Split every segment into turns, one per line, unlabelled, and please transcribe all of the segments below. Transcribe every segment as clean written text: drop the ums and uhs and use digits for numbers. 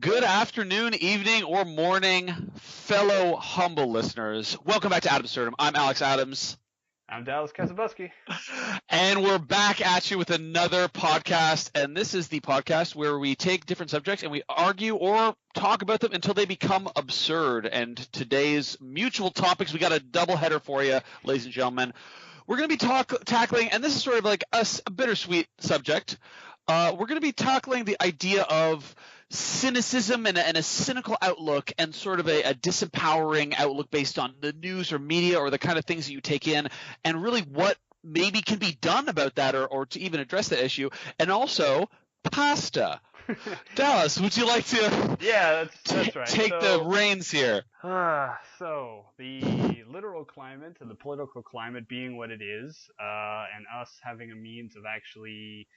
Good afternoon, evening, or morning, fellow humble listeners. Welcome back to Absurdum. I'm Alex Adams.
I'm Dallas Kazabuski.
And we're back at you with another podcast. And this is the podcast where we take different subjects and we argue or talk about them until they become absurd. And today's mutual topics, we got a double header for you, ladies and gentlemen. We're going to be tackling, and this is sort of like a bittersweet subject. We're going to be tackling the idea of cynicism and a cynical outlook and sort of a disempowering outlook based on the news or media or the kind of things that you take in, and really what maybe can be done about that or to even address that issue. And also pasta. Dallas, would you like to
that's right.
take the reins here?
So the literal climate and the political climate being what it is, and us having a means of actually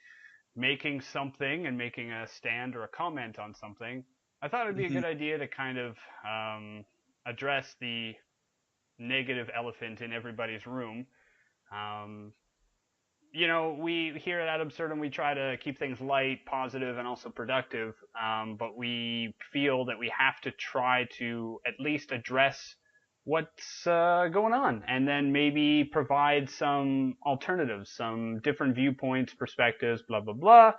making something and making a stand or a comment on something, I thought it'd be a good idea to kind of address the negative elephant in everybody's room. We here at Absurdum, we try to keep things light, positive, and also productive, but we feel that we have to try to at least address what's going on, and then maybe provide some alternatives, some different viewpoints, perspectives, blah, blah, blah.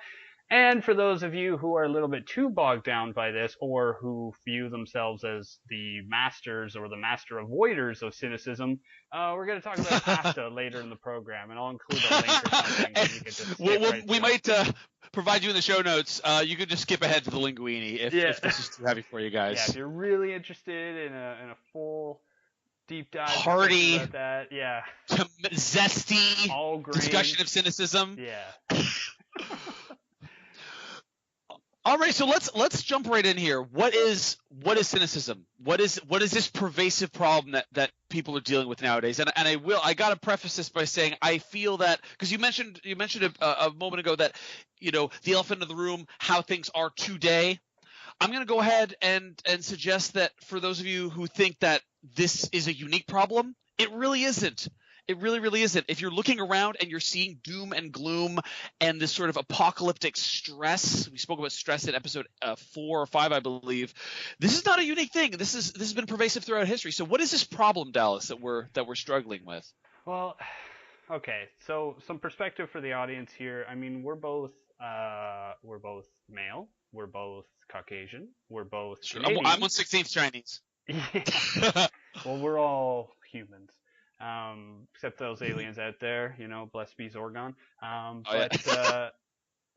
And for those of you who are a little bit too bogged down by this, or who view themselves as the masters or the master avoiders of cynicism, we're going to talk about pasta later in the program, and I'll include a link or something that you can just skip
we might provide you in the show notes. You could just skip ahead to the linguine if this is too heavy for you guys.
Yeah, if you're really interested in a full deep dive
hearty
about that,
zesty
all grain
discussion of cynicism.
Yeah.
All right, so let's jump right in here. What is cynicism? What is this pervasive problem that people are dealing with nowadays? And I got to preface this by saying I feel that because you mentioned a moment ago that the elephant in the room, how things are today. I'm going to go ahead and suggest that for those of you who think that this is a unique problem, it really isn't. It really, really isn't. If you're looking around and you're seeing doom and gloom and this sort of apocalyptic stress, we spoke about stress in episode 4 or 5, I believe. This is not a unique thing. This has been pervasive throughout history. So what is this problem, Dallas, that we're struggling with?
Well, okay. So some perspective for the audience here. I mean, we're both male. We're both Caucasian. We're both Canadian.
I'm 1/16 Chinese.
Yeah. Well, we're all humans. Except those aliens out there, bless be Zorgon.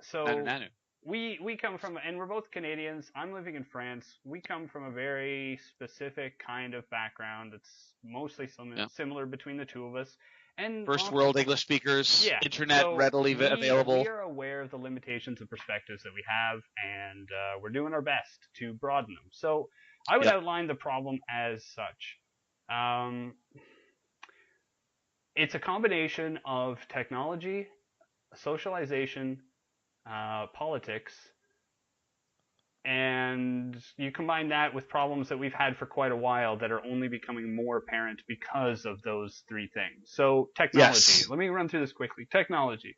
So
Nanu.
we come from, and we're both Canadians. I'm living in France. We come from a very specific kind of background. It's mostly similar between the two of us. And
first world English speakers, internet readily available.
We are aware of the limitations of perspectives that we have, and we're doing our best to broaden them. So I would outline the problem as such. It's a combination of technology, socialization, politics, and you combine that with problems that we've had for quite a while that are only becoming more apparent because of those three things. So technology. Let me run through this quickly. Technology.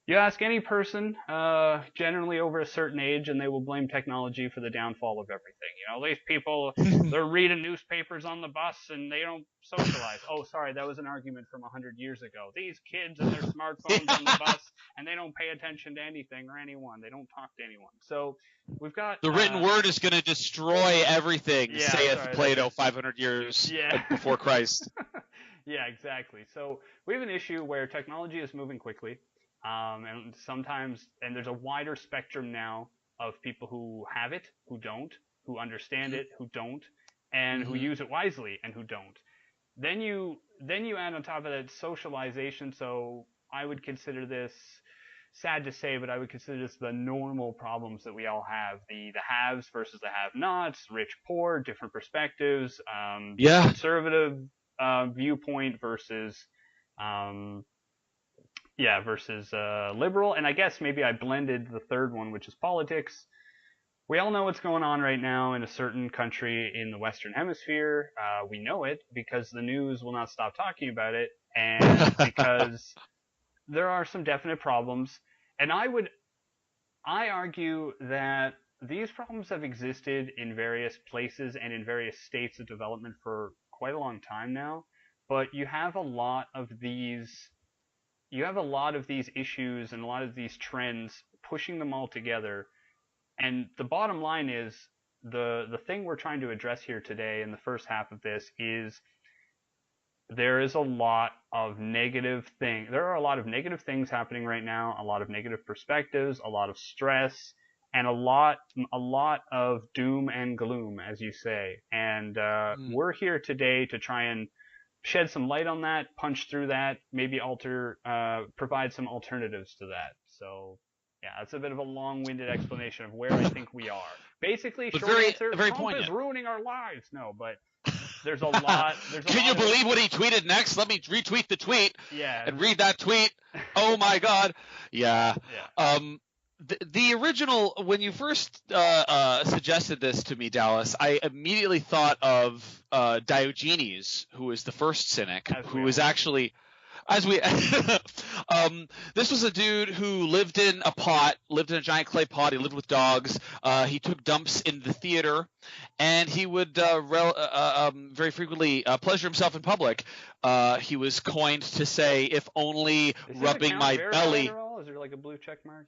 You ask any person, generally over a certain age, and they will blame technology for the downfall of everything. These people, they're reading newspapers on the bus and they don't socialize. Oh, sorry, that was an argument from 100 years ago. These kids and their smartphones on the bus, and they don't pay attention to anything or anyone. They don't talk to anyone. So we've got
the written word is going to destroy everything, saith Plato 500 years before Christ.
Yeah, exactly. So we have an issue where technology is moving quickly. And sometimes, and there's a wider spectrum now of people who have it, who don't, who understand it, who don't, and who use it wisely and who don't. Then you add on top of that socialization. So I would consider this, sad to say, but I would consider this the normal problems that we all have. The haves versus the have-nots, rich, poor, different perspectives, conservative viewpoint versus liberal. And I guess maybe I blended the third one, which is politics. We all know what's going on right now in a certain country in the Western Hemisphere. We know it because the news will not stop talking about it, and because there are some definite problems. And I argue that these problems have existed in various places and in various states of development for quite a long time now, but you have a lot of these issues and a lot of these trends pushing them all together. And the bottom line is the thing we're trying to address here today in the first half of this is there is a lot of negative thing. There are a lot of negative things happening right now, a lot of negative perspectives, a lot of stress, and a lot of doom and gloom, as you say. And we're here today to try and shed some light on that, punch through that, maybe provide some alternatives to that. So, yeah, that's a bit of a long-winded explanation of where I think we are. Basically,
But
short answer:
very
Trump
poignant.
is ruining our lives. No, but there's a lot.
Can you believe what he tweeted next? Let me retweet the tweet.
Yeah.
And read that tweet. Oh my God. Yeah.
Yeah.
The original, when you first suggested this to me, Dallas, I immediately thought of Diogenes, who was the first cynic, who was actually, as we, this was a dude who lived in a giant clay pot. He lived with dogs. He took dumps in the theater, and he would very frequently pleasure himself in public. He was coined to say, "If only rubbing my belly."
Is there like a blue check mark?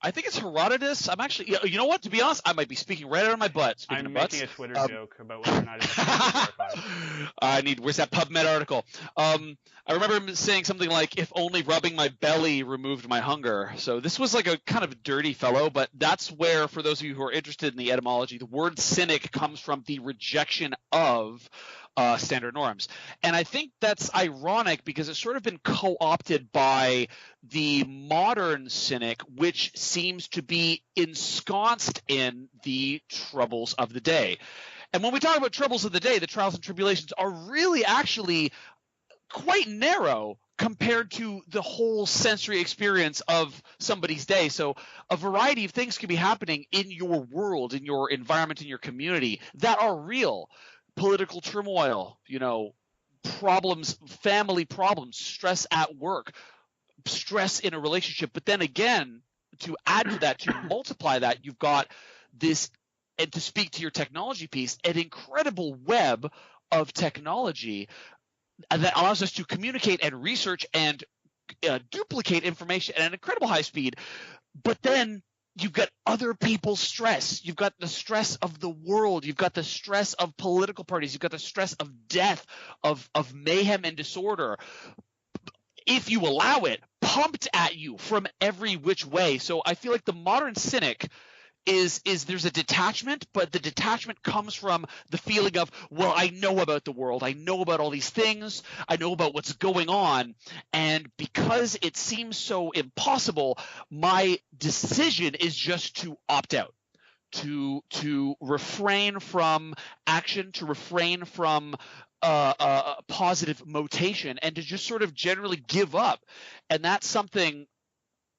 I think it's Herodotus. I'm actually, you know what? To be honest, I might be speaking right out of my butt.
I'm making a Twitter joke about whether or not it's verified.
Where's that PubMed article? I remember him saying something like, "If only rubbing my belly removed my hunger." So this was like a kind of dirty fellow, but that's where, for those of you who are interested in the etymology, the word cynic comes from the rejection of standard norms. And I think that's ironic because it's sort of been co-opted by the modern cynic, which seems to be ensconced in the troubles of the day. And when we talk about troubles of the day, the trials and tribulations are really actually quite narrow compared to the whole sensory experience of somebody's day. So a variety of things can be happening in your world, in your environment, in your community that are real. Political turmoil, problems, family problems, stress at work, stress in a relationship. But then again, to add to that, to multiply that, you've got this, and to speak to your technology piece, an incredible web of technology that allows us to communicate and research and duplicate information at an incredible high speed. But then you've got other people's stress. You've got the stress of the world. You've got the stress of political parties. You've got the stress of death, of mayhem and disorder, if you allow it, pumped at you from every which way. So I feel like the modern cynic is there's a detachment, but the detachment comes from the feeling of, well, I know about the world. I know about all these things. I know about what's going on. And because it seems so impossible, my decision is just to opt out, to refrain from action, to refrain from positive motation, and to just sort of generally give up. And that's something,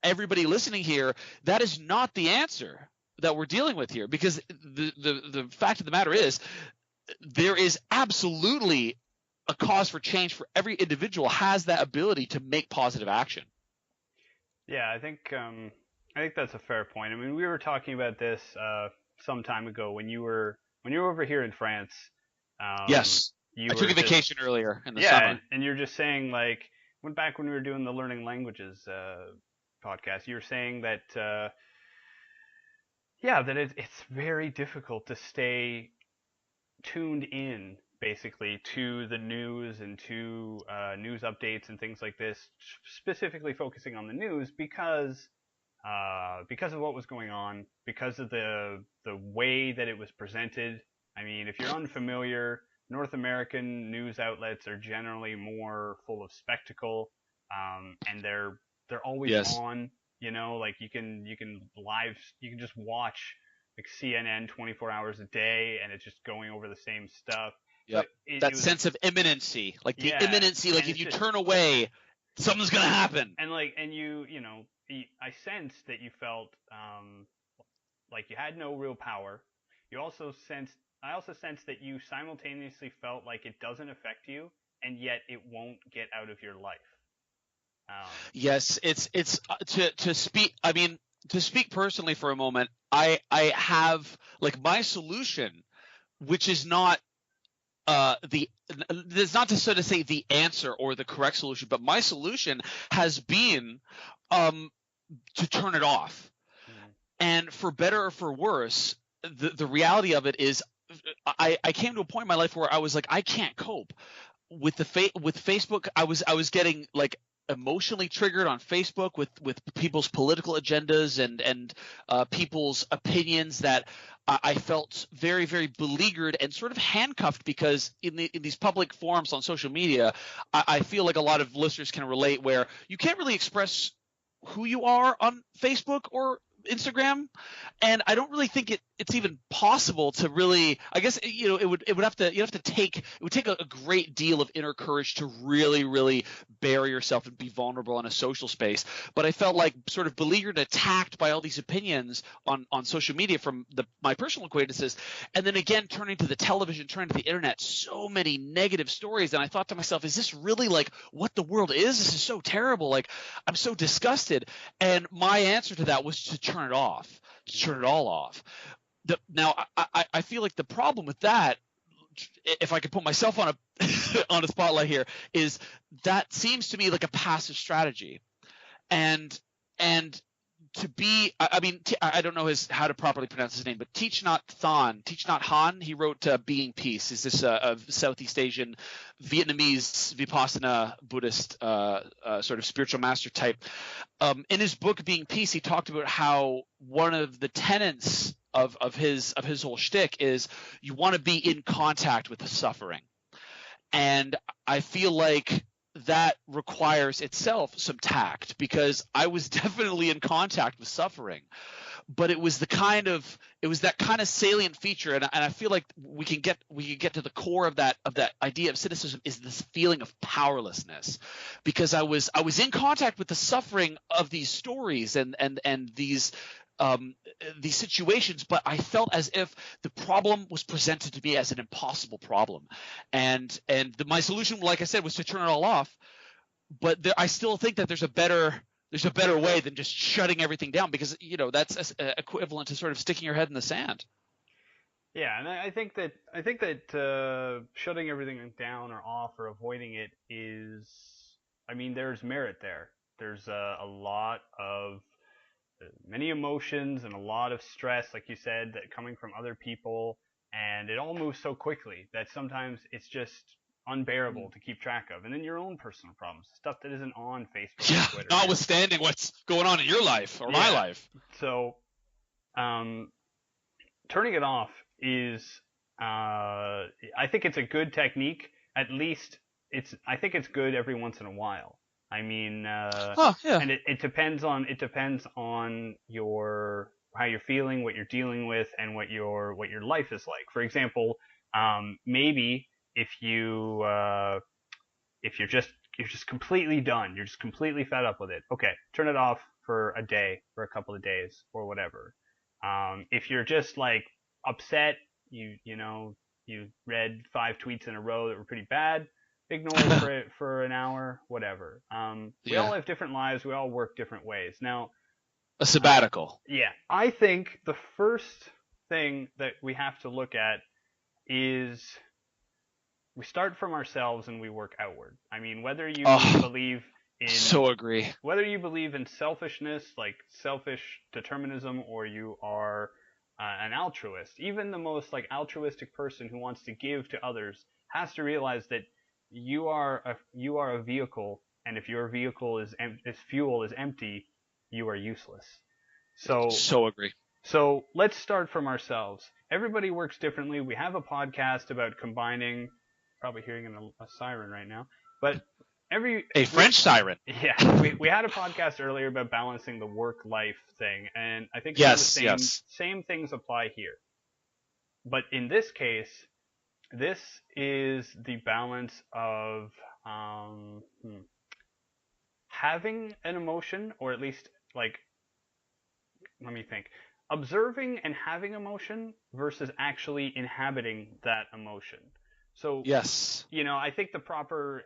everybody listening here, that is not the answer that we're dealing with here, because the fact of the matter is there is absolutely a cause for change for every individual has that ability to make positive action.
Yeah, I think that's a fair point. I mean, we were talking about this some time ago when you were over here in France.
Yes, I took a vacation earlier in the summer.
And you're just saying, like, when we were doing the Learning Languages podcast, you were saying that that it's very difficult to stay tuned in, basically, to the news and to news updates and things like this, specifically focusing on the news because of what was going on, because of the way that it was presented. I mean, if you're unfamiliar, North American news outlets are generally more full of spectacle, and they're always on. Like you can just watch like CNN 24 hours a day, and it's just going over the same stuff.
Yep. So that sense of imminency, like the imminency, like if you turn away, something's gonna happen.
And I sensed that you felt like you had no real power. I also sensed that you simultaneously felt like it doesn't affect you, and yet it won't get out of your life.
Yes, it's to speak. I mean, to speak personally for a moment, I have like my solution, which is not the it's not to sort of say the answer or the correct solution, but my solution has been um to turn it off.
Mm.
And for better or for worse, the reality of it is I came to a point in my life where I was like, I can't cope with with Facebook. I was getting like emotionally triggered on Facebook with people's political agendas and people's opinions that I felt very, very beleaguered and sort of handcuffed, because in these public forums on social media, I feel like a lot of listeners can relate, where you can't really express who you are on Facebook or Instagram, and I don't really think it's even possible to really. I guess it would have to take a great deal of inner courage to really bury yourself and be vulnerable in a social space. But I felt like sort of beleaguered, attacked by all these opinions on social media from my personal acquaintances, and then again turning to the television, turning to the internet, so many negative stories, and I thought to myself, is this really like what the world is? This is so terrible. Like, I'm so disgusted, and my answer to that was to turn it off, to turn it all off. Now, I feel like the problem with that, if I could put myself on a on a spotlight here, is that seems to me like a passive strategy, and and to be, I mean, I don't know how to properly pronounce his name, but Thich Nhat Hanh, he wrote Being Peace. Is this a Southeast Asian, Vietnamese Vipassana Buddhist sort of spiritual master type? In his book Being Peace, he talked about how one of the tenets of his whole shtick is you want to be in contact with the suffering, and I feel like that requires itself some tact, because I was definitely in contact with suffering, but it was that kind of salient feature, and I feel like we can get to the core of that idea of cynicism, is this feeling of powerlessness, because I was in contact with the suffering of these stories and these situations, but I felt as if the problem was presented to me as an impossible problem, and my solution, like I said, was to turn it all off. But I still think that there's a better way than just shutting everything down, because that's equivalent to sort of sticking your head in the sand.
Yeah, and I think that shutting everything down or off or avoiding it is, I mean, there's merit there. There's a lot of many emotions and a lot of stress, like you said, that coming from other people, and it all moves so quickly that sometimes it's just unbearable to keep track of. And then your own personal problems, stuff that isn't on Facebook
Yeah,
or Twitter.
notwithstanding what's going on in your life or my life.
So, turning it off is, I think it's a good technique. At least I think it's good every once in a while. I mean,
Oh yeah.
and it depends on your how you're feeling, what you're dealing with, and what your life is like. For example, maybe if you're just completely done, you're just completely fed up with it. Okay, turn it off for a day, for a couple of days, or whatever. If you're just like upset, you read 5 tweets in a row that were pretty bad, ignore it for an hour, whatever. We all
Yeah.
have different lives. We all work different ways. Now,
A sabbatical.
yeah, I think the first thing that we have to look at is we start from ourselves and we work outward. I mean, whether you believe in
So agree.
whether you believe in selfishness, like selfish determinism, or you are an altruist, even the most like altruistic person who wants to give to others has to realize that you are a vehicle, and if your vehicle its fuel is empty, you are useless.
So agree.
So let's start from ourselves. Everybody works differently. We have a podcast about combining. Probably hearing a siren right now, but
A French siren.
yeah, we had a podcast earlier about balancing the work-life thing, and I think some of the same things apply here. But in this case, this is the balance of having an emotion, or at least like, let me think, observing and having emotion versus actually inhabiting that emotion. So
Yes.
I think the proper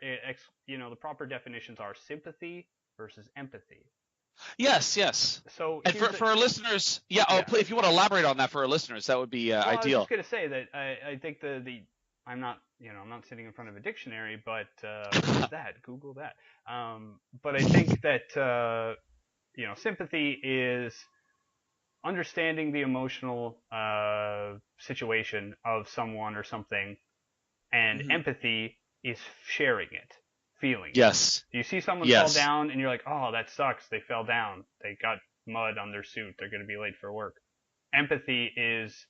definitions are sympathy versus empathy.
Yes, yes.
So
And
here's
for our listeners, yeah,
yeah.
if you want to elaborate on that for our listeners, that would be
Well, I was
ideal.
just gonna say that I think I'm not I'm not sitting in front of a dictionary, but what is that? Google that. But I think that sympathy is understanding the emotional situation of someone or something, and
Mhm.
empathy is sharing it, feeling it.
Yes.
You see someone fall
Yes.
down, and you're like, oh, that sucks. They fell down. They got mud on their suit. They're going to be late for work. Empathy is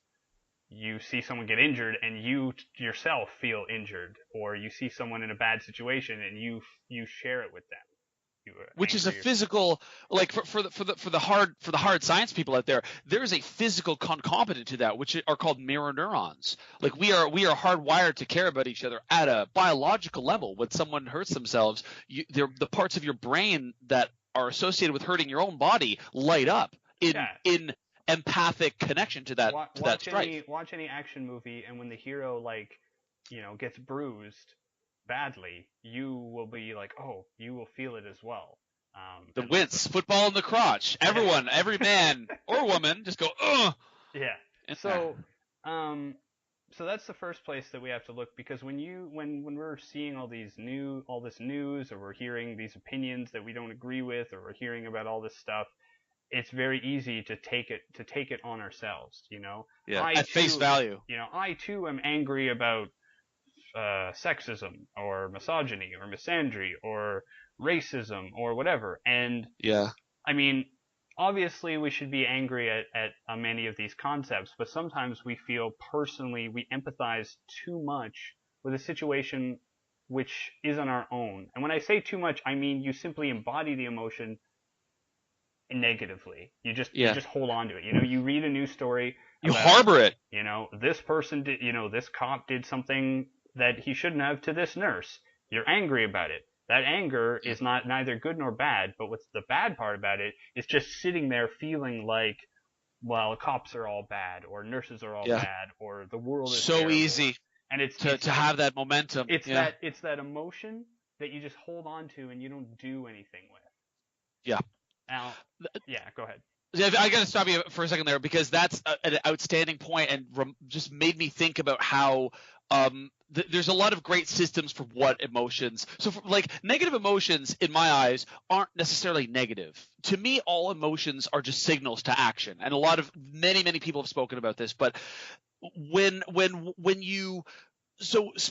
you see someone get injured and you yourself feel injured, or you see someone in a bad situation and you share it with them. You are
Which is a
angry.
physical, like for the hard science people out there, there is a physical concomitant to that, which are called mirror neurons. Like we are hardwired to care about each other at a biological level. When someone hurts themselves, the parts of your brain that are associated with hurting your own body light up
Yeah.
in empathic connection to that strife.
Watch any action movie, and when the hero gets bruised badly, you will be like, oh, you will feel it as well.
The
And like,
wince, football in the crotch. Everyone, every man or woman, just go, ugh.
yeah.
In there.
So, so that's the first place that we have to look, because when we're seeing all this news, or we're hearing these opinions that we don't agree with, or we're hearing about all this stuff, it's very easy to take it on ourselves.
Yeah, at face value.
I too am angry about sexism or misogyny or misandry or racism or whatever. And
Yeah.
I mean, obviously we should be angry at many of these concepts, but sometimes we feel personally we empathize too much with a situation which isn't our own. And when I say too much, I mean you simply embody the emotion negatively. You just hold on to it. You read a news story.
You harbor it.
This person did. This cop did something that he shouldn't have to this nurse. You're angry about it. That anger is neither good nor bad. But what's the bad part about it is just sitting there feeling like, well, cops are all bad, or nurses are all bad, or the world is
so
terrible.
Easy.
And it's
to have that momentum.
It's that emotion that you just hold on to and you don't do anything with.
Yeah.
Now, yeah, go ahead.
I got to stop you for a second there, because that's an outstanding point, and just made me think about how there's a lot of great systems for what emotions. So, like, negative emotions, in my eyes, aren't necessarily negative. To me, all emotions are just signals to action, and many people have spoken about this. But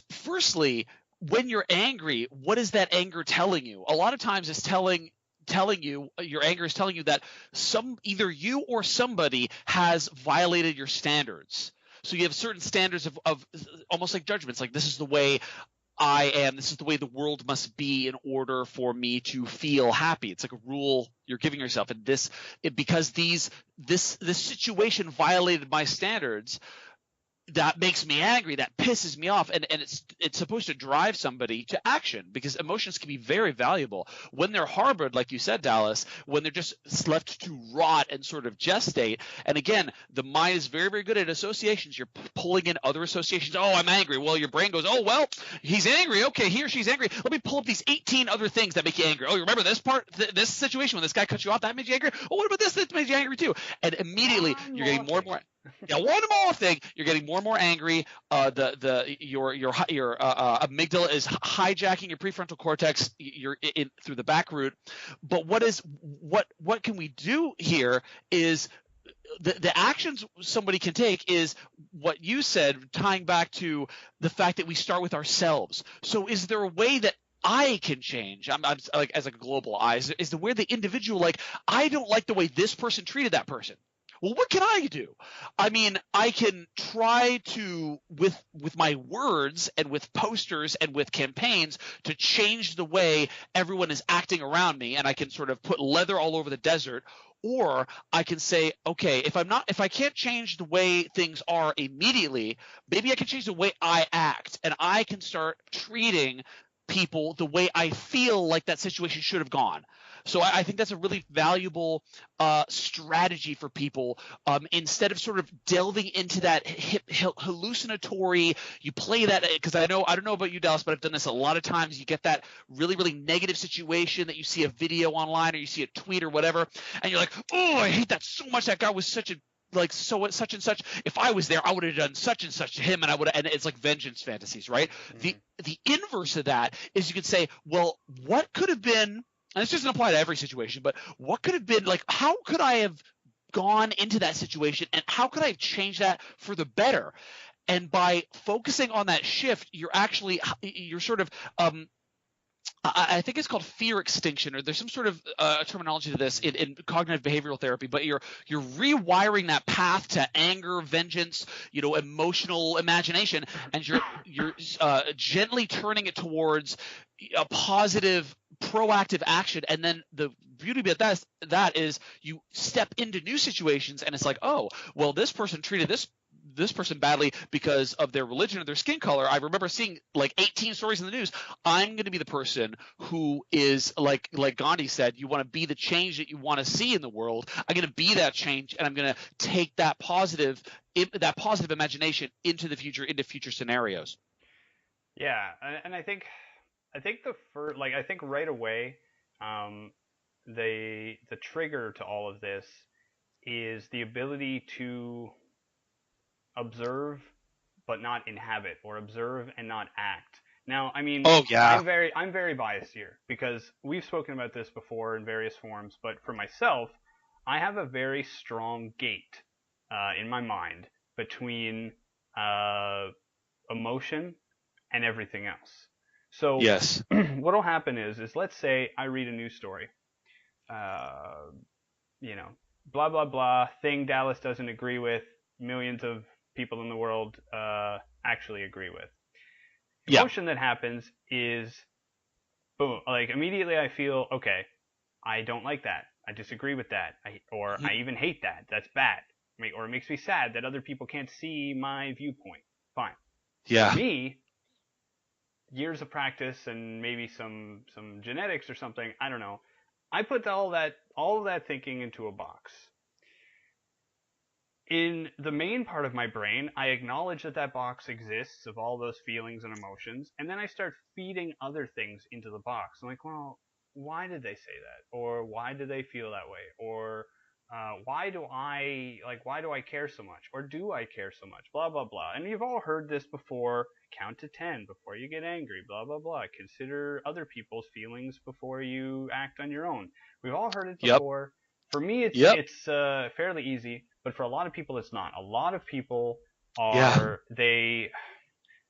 firstly, when you're angry, what is that anger telling you? A lot of times it's telling you, your anger is telling you that either you or somebody has violated your standards. So you have certain standards of almost like judgments, like this is the way I am, this is the way the world must be in order for me to feel happy. It's like a rule you're giving yourself, and because this situation violated my standards, that makes me angry, that pisses me off, and it's supposed to drive somebody to action, because emotions can be very valuable when they're harbored, like you said, Dallas, when they're just left to rot and sort of gestate. And again, the mind is very, very good at associations. You're pulling in other associations. Oh, I'm angry. Well, your brain goes, oh, well, he's angry. Okay, he or she's angry. Let me pull up these 18 other things that make you angry. Oh, you remember this part, this situation when this guy cut you off, that made you angry? Oh, what about this? That made you angry too. And immediately you're getting more and more. Yeah, one more thing. You're getting more and more angry. Your amygdala is hijacking your prefrontal cortex. You're in through the back route. But what can we do here is the actions somebody can take is what you said, tying back to the fact that we start with ourselves. So is there a way that I can change? I'm like, as a global I, is the way the individual, like, I don't like the way this person treated that person. Well, what can I do? I mean, I can try to, with my words and with posters and with campaigns, to change the way everyone is acting around me, and I can sort of put leather all over the desert. Or I can say, okay, if I can't change the way things are immediately, maybe I can change the way I act, and I can start treating people the way I feel like that situation should have gone. So I think that's a really valuable strategy for people, instead of sort of delving into that hallucinatory. You play that because I don't know about you, Dallas, but I've done this a lot of times. You get that really, really negative situation that you see a video online or you see a tweet or whatever, and you're like, oh, I hate that so much. That guy was such a such and such. If I was there, I would have done such and such to him, and and it's like vengeance fantasies, right? Mm-hmm. The inverse of that is you could say, well, what could have been, and this doesn't apply to every situation, but what could have been, like, how could I have gone into that situation and how could I have changed that for the better? And by focusing on that shift, you're sort of I think it's called fear extinction, or there's some sort of terminology to this in cognitive behavioral therapy. But you're rewiring that path to anger, vengeance, emotional imagination, and you're gently turning it towards a positive, proactive action. And then the beauty about that is you step into new situations, and it's like, oh, well, this person treated this person badly because of their religion or their skin color. I remember seeing like 18 stories in the news. I'm going to be the person who is like Gandhi said, you want to be the change that you want to see in the world. I'm going to be that change, and I'm going to take that positive imagination into the future, into future scenarios.
Yeah, and I think the first, I think right away, the trigger to all of this is the ability to observe but not inhabit, or observe and not act. Now, I mean,
oh yeah,
I'm very biased here because we've spoken about this before in various forms, but for myself, I have a very strong gate in my mind between emotion and everything else. So
yes.
What'll happen is let's say I read a news story, blah blah blah thing Dallas doesn't agree with, millions of people in the world actually agree with. The emotion that happens is, boom, like immediately I feel, okay, I don't like that, I disagree with that, I even hate that, that's bad, or it makes me sad that other people can't see my viewpoint. Fine.
Yeah.
For me, years of practice and maybe some genetics or something, I don't know, I put all of that thinking into a box. In the main part of my brain, I acknowledge that box exists of all those feelings and emotions, and then I start feeding other things into the box. I'm like, well, why did they say that? Or why do they feel that way? Or why do I care so much? Or do I care so much? Blah, blah, blah. And you've all heard this before. Count to 10 before you get angry. Blah, blah, blah. Consider other people's feelings before you act on your own. We've all heard it before. Yep. For me, it's fairly easy. But for a lot of people, it's not. A lot of people are, they're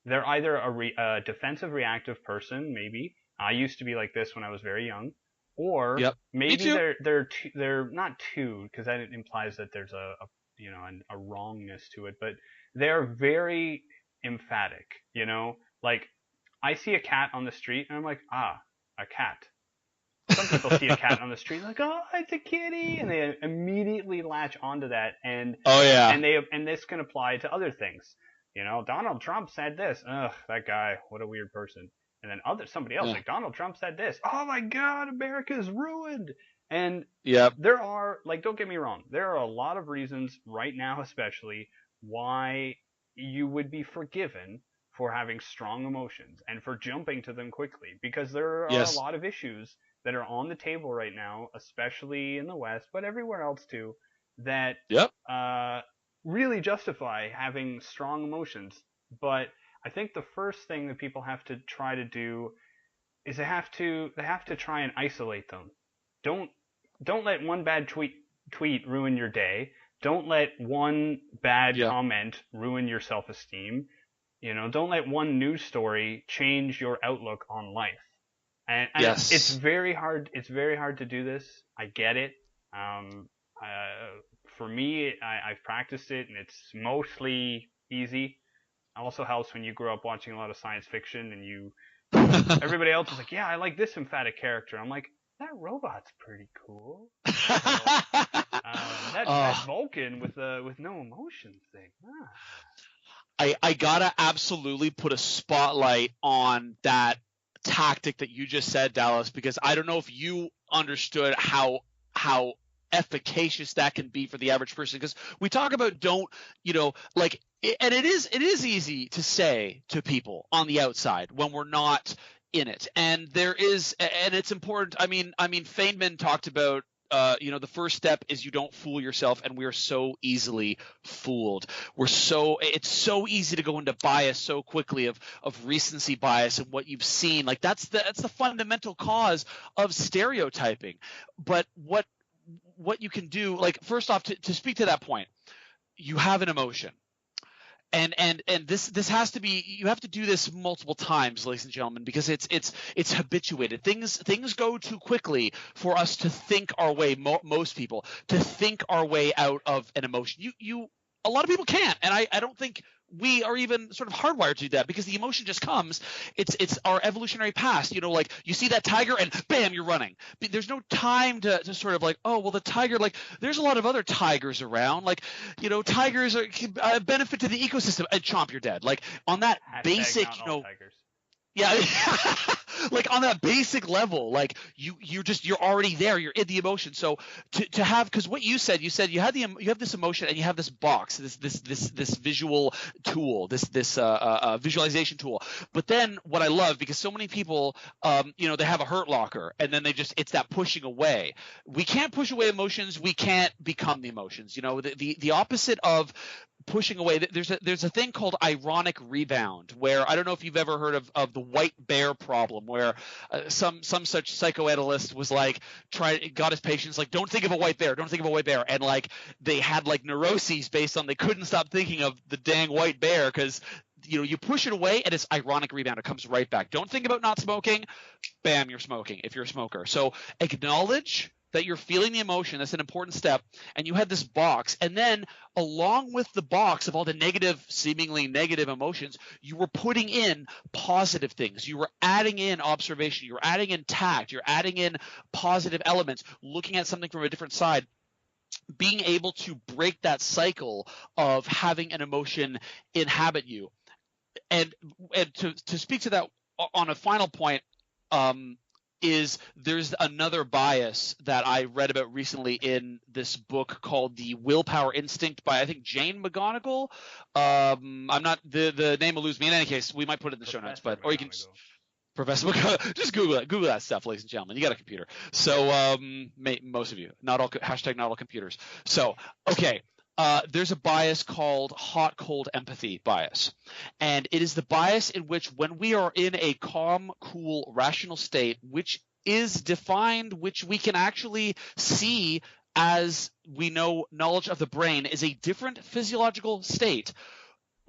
either a defensive reactive person, maybe. I used to be like this when I was very young. Or maybe they're not too, because that implies that there's a wrongness to it, but they're very emphatic, like I see a cat on the street and I'm like, a cat. Some people see a cat on the street like, oh, it's a kitty, and they immediately latch onto that, and and this can apply to other things. Donald Trump said this. Ugh, that guy, what a weird person. And then somebody else like, Donald Trump said this. Oh my God, America's ruined. And there are, don't get me wrong, there are a lot of reasons right now, especially, why you would be forgiven for having strong emotions and for jumping to them quickly, because there are a lot of issues that are on the table right now, especially in the West, but everywhere else too, that really justify having strong emotions. But I think the first thing that people have to try to do is they have to try and isolate them. Don't let one bad tweet ruin your day. Don't let one bad comment ruin your self-esteem. Don't let one news story change your outlook on life. And it's very hard. It's very hard to do this. I get it. For me, I've practiced it, and it's mostly easy. It also helps when you grow up watching a lot of science fiction, and everybody else is like, yeah, I like this emphatic character. I'm like, that robot's pretty cool. That Vulcan with no emotions thing.
I gotta absolutely put a spotlight on that tactic that you just said, Dallas, because I don't know if you understood how efficacious that can be for the average person. Because we talk about and it is easy to say to people on the outside when we're not in it, and it's important. I mean Feynman talked about the first step is you don't fool yourself, and we are so easily fooled. It's so easy to go into bias so quickly of recency bias and what you've seen. Like that's the fundamental cause of stereotyping. But what you can do, like, first off, to speak to that point, you have an emotion. And this has to be, you have to do this multiple times, ladies and gentlemen, because it's habituated. Things go too quickly for us to think our way. Most people to think our way out of an emotion. A lot of people can't, and I don't think we are even sort of hardwired to do that, because the emotion just comes. It's our evolutionary past. Like you see that tiger and bam, you're running. There's no time to sort of like, oh well, the tiger, like there's a lot of other tigers around. Like tigers are benefit to the ecosystem, and chomp, you're dead. Like on that basic,
tigers.
Yeah, like on that basic level, like you're already there. You're in the emotion. So to have, because what you said you have this emotion, and you have this box, this visual tool, this visualization tool. But then what I love, because so many people, they have a hurt locker, and then it's that pushing away. We can't push away emotions. We can't become the emotions. The opposite of pushing away. There's a thing called ironic rebound, where I don't know if you've ever heard of the white bear problem, where some such psychoanalyst was like got his patients like, don't think of a white bear, and like they had like neuroses based on they couldn't stop thinking of the dang white bear, because you push it away and it's ironic rebound. It comes right back. Don't think about not smoking, bam, you're smoking if you're a smoker. So acknowledge that you're feeling the emotion. That's an important step. And you had this box, and then along with the box of all the seemingly negative emotions, you were putting in positive things. You were adding in observation. You were adding in tact. You're adding in positive elements, looking at something from a different side, being able to break that cycle of having an emotion inhabit you. And to speak to that on a final point, is there's another bias that I read about recently in this book called The Willpower Instinct by, I think, Jane McGonigal. I'm not the name will lose me. In any case, we might put it in the show notes, or you can Professor McGonigal. Just Google it. Google that stuff, ladies and gentlemen. You got a computer. So most of you, not all computers. So okay. There's a bias called hot-cold empathy bias, and it is the bias in which, when we are in a calm, cool, rational state, which is defined, which we can actually see as we know knowledge of the brain is a different physiological state,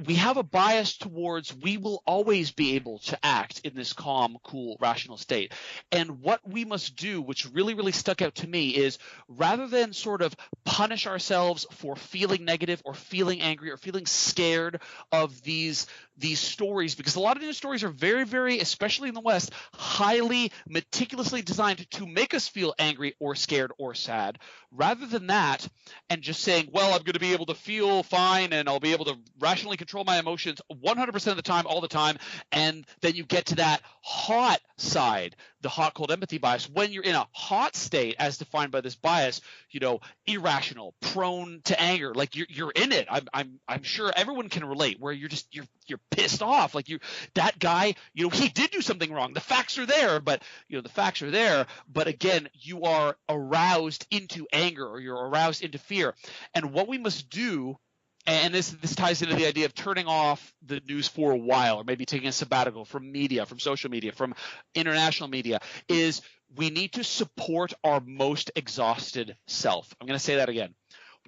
we have a bias towards we will always be able to act in this calm, cool, rational state. And what we must do, which really, really stuck out to me, is rather than sort of punish ourselves for feeling negative or feeling angry or feeling scared of these stories, because a lot of these stories are very, very, especially in the West, highly meticulously designed to make us feel angry or scared or sad. Rather than that, and just saying, well, I'm going to be able to feel fine and I'll be able to rationally control my emotions 100% of the time, all the time, and then you get to that hot side, the hot cold empathy bias. When you're in a hot state, as defined by this bias, irrational, prone to anger, like you're in it. I'm sure everyone can relate, where you're pissed off, like that guy, he did do something wrong. The facts are there, but but again, you are aroused into anger, or you're aroused into fear. And what we must do, and this ties into the idea of turning off the news for a while, or maybe taking a sabbatical from media, from social media, from international media, is we need to support our most exhausted self. I'm going to say that again.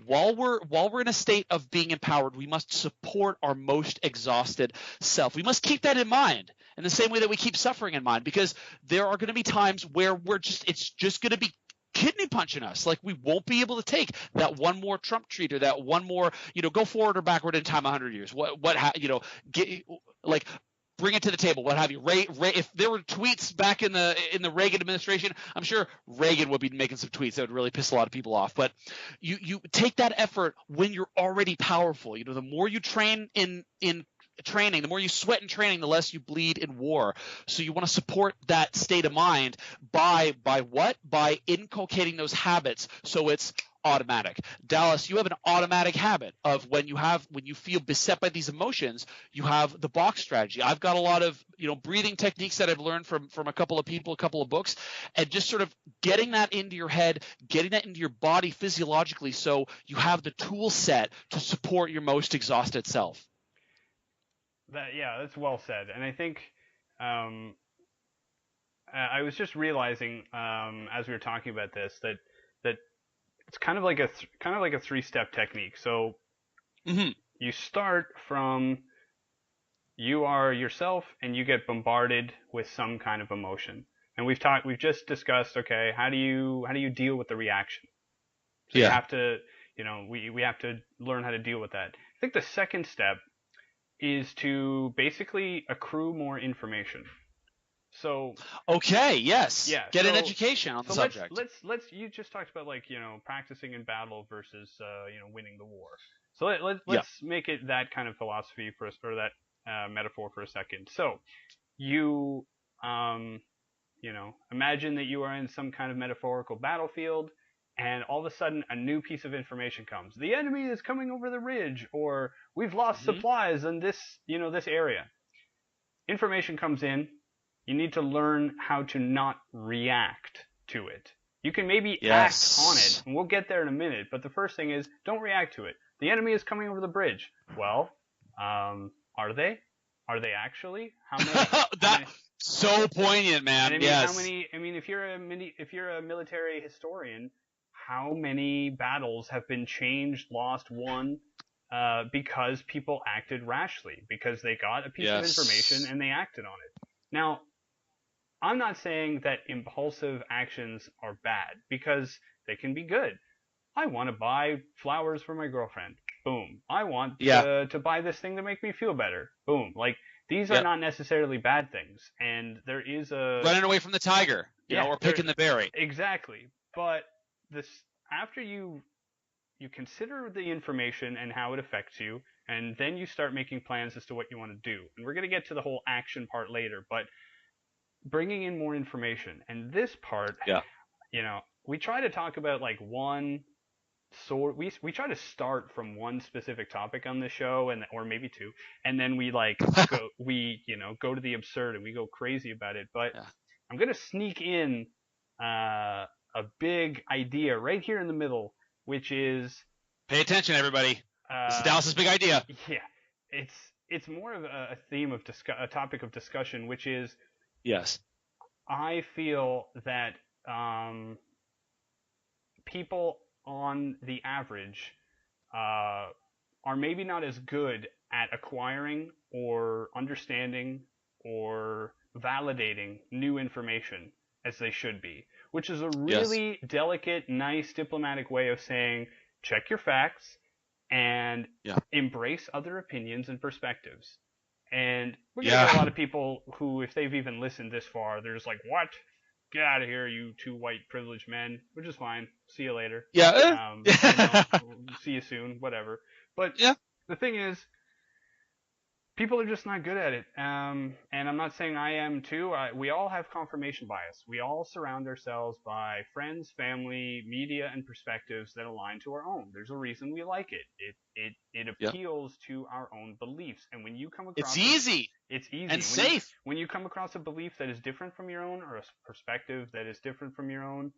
While we're in a state of being empowered, we must support our most exhausted self. We must keep that in mind, in the same way that we keep suffering in mind, because there are going to be times where it's just going to be kidney punching us. Like, we won't be able to take that one more Trump tweet, or that one more, go forward or backward in time 100 years. Bring it to the table. What have you? If there were tweets back in the Reagan administration, I'm sure Reagan would be making some tweets that would really piss a lot of people off. But you take that effort when you're already powerful. The more you train in training, the more you sweat in training, the less you bleed in war. So you want to support that state of mind by what? By inculcating those habits so it's automatic. Dallas, you have an automatic habit of when you feel beset by these emotions, you have the box strategy. I've got a lot of breathing techniques that I've learned from a couple of people, a couple of books, and just sort of getting that into your head, getting that into your body physiologically, so you have the tool set to support your most exhausted self.
That's well said. And I think I was just realizing as we were talking about this that it's kind of like a three-step technique. So you start from you are yourself and you get bombarded with some kind of emotion. And we've just discussed, okay, how do you deal with the reaction? So you have to, we have to learn how to deal with that. I think the second step is to basically accrue more information. So
okay, yes, get an
so,
education on the subject.
Let's you just talked about practicing in battle versus winning the war. So let's make it that kind of philosophy for us, or that metaphor for a second. So you imagine that you are in some kind of metaphorical battlefield, and all of a sudden a new piece of information comes. The enemy is coming over the ridge, or we've lost supplies in this area. Information comes in. You need to learn how to not react to it. You can maybe act on it, and we'll get there in a minute, but the first thing is don't react to it. The enemy is coming over the bridge. Well, are they? Are they actually? How many?
So poignant, man.
How many? I mean, if you're a military historian, how many battles have been changed, lost, won, because people acted rashly, because they got a piece of information and they acted on it. Now, I'm not saying that impulsive actions are bad, because they can be good. I want to buy flowers for my girlfriend. Boom. I want to buy this thing to make me feel better. Boom. Like, these are not necessarily bad things. And there is
running away from the tiger, or picking the berry.
Exactly. But after you consider the information and how it affects you, and then you start making plans as to what you want to do. And we're going to get to the whole action part later, but bringing in more information. And this part, we try to talk about like one sort. We try to start from one specific topic on the show, or maybe two, and then we go to the absurd and we go crazy about it. But I'm going to sneak in a big idea right here in the middle, which is,
pay attention, everybody. This is Dallas's big idea.
Yeah, it's more of a theme of a topic of discussion, which is, I feel that people on the average are maybe not as good at acquiring or understanding or validating new information as they should be, which is a really delicate, nice, diplomatic way of saying, check your facts and embrace other opinions and perspectives. And we're going to get a lot of people who, if they've even listened this far, they're just like, what? Get out of here, you two white privileged men, which is fine. See you later. See you soon, whatever. But the thing is, people are just not good at it. And I'm not saying I am too. We all have confirmation bias. We all surround ourselves by friends, family, media, and perspectives that align to our own. There's a reason we like it. It appeals to our own beliefs. And when you come across
it's easy and safe.
When you come across a belief that is different from your own, or a perspective that is different from your own,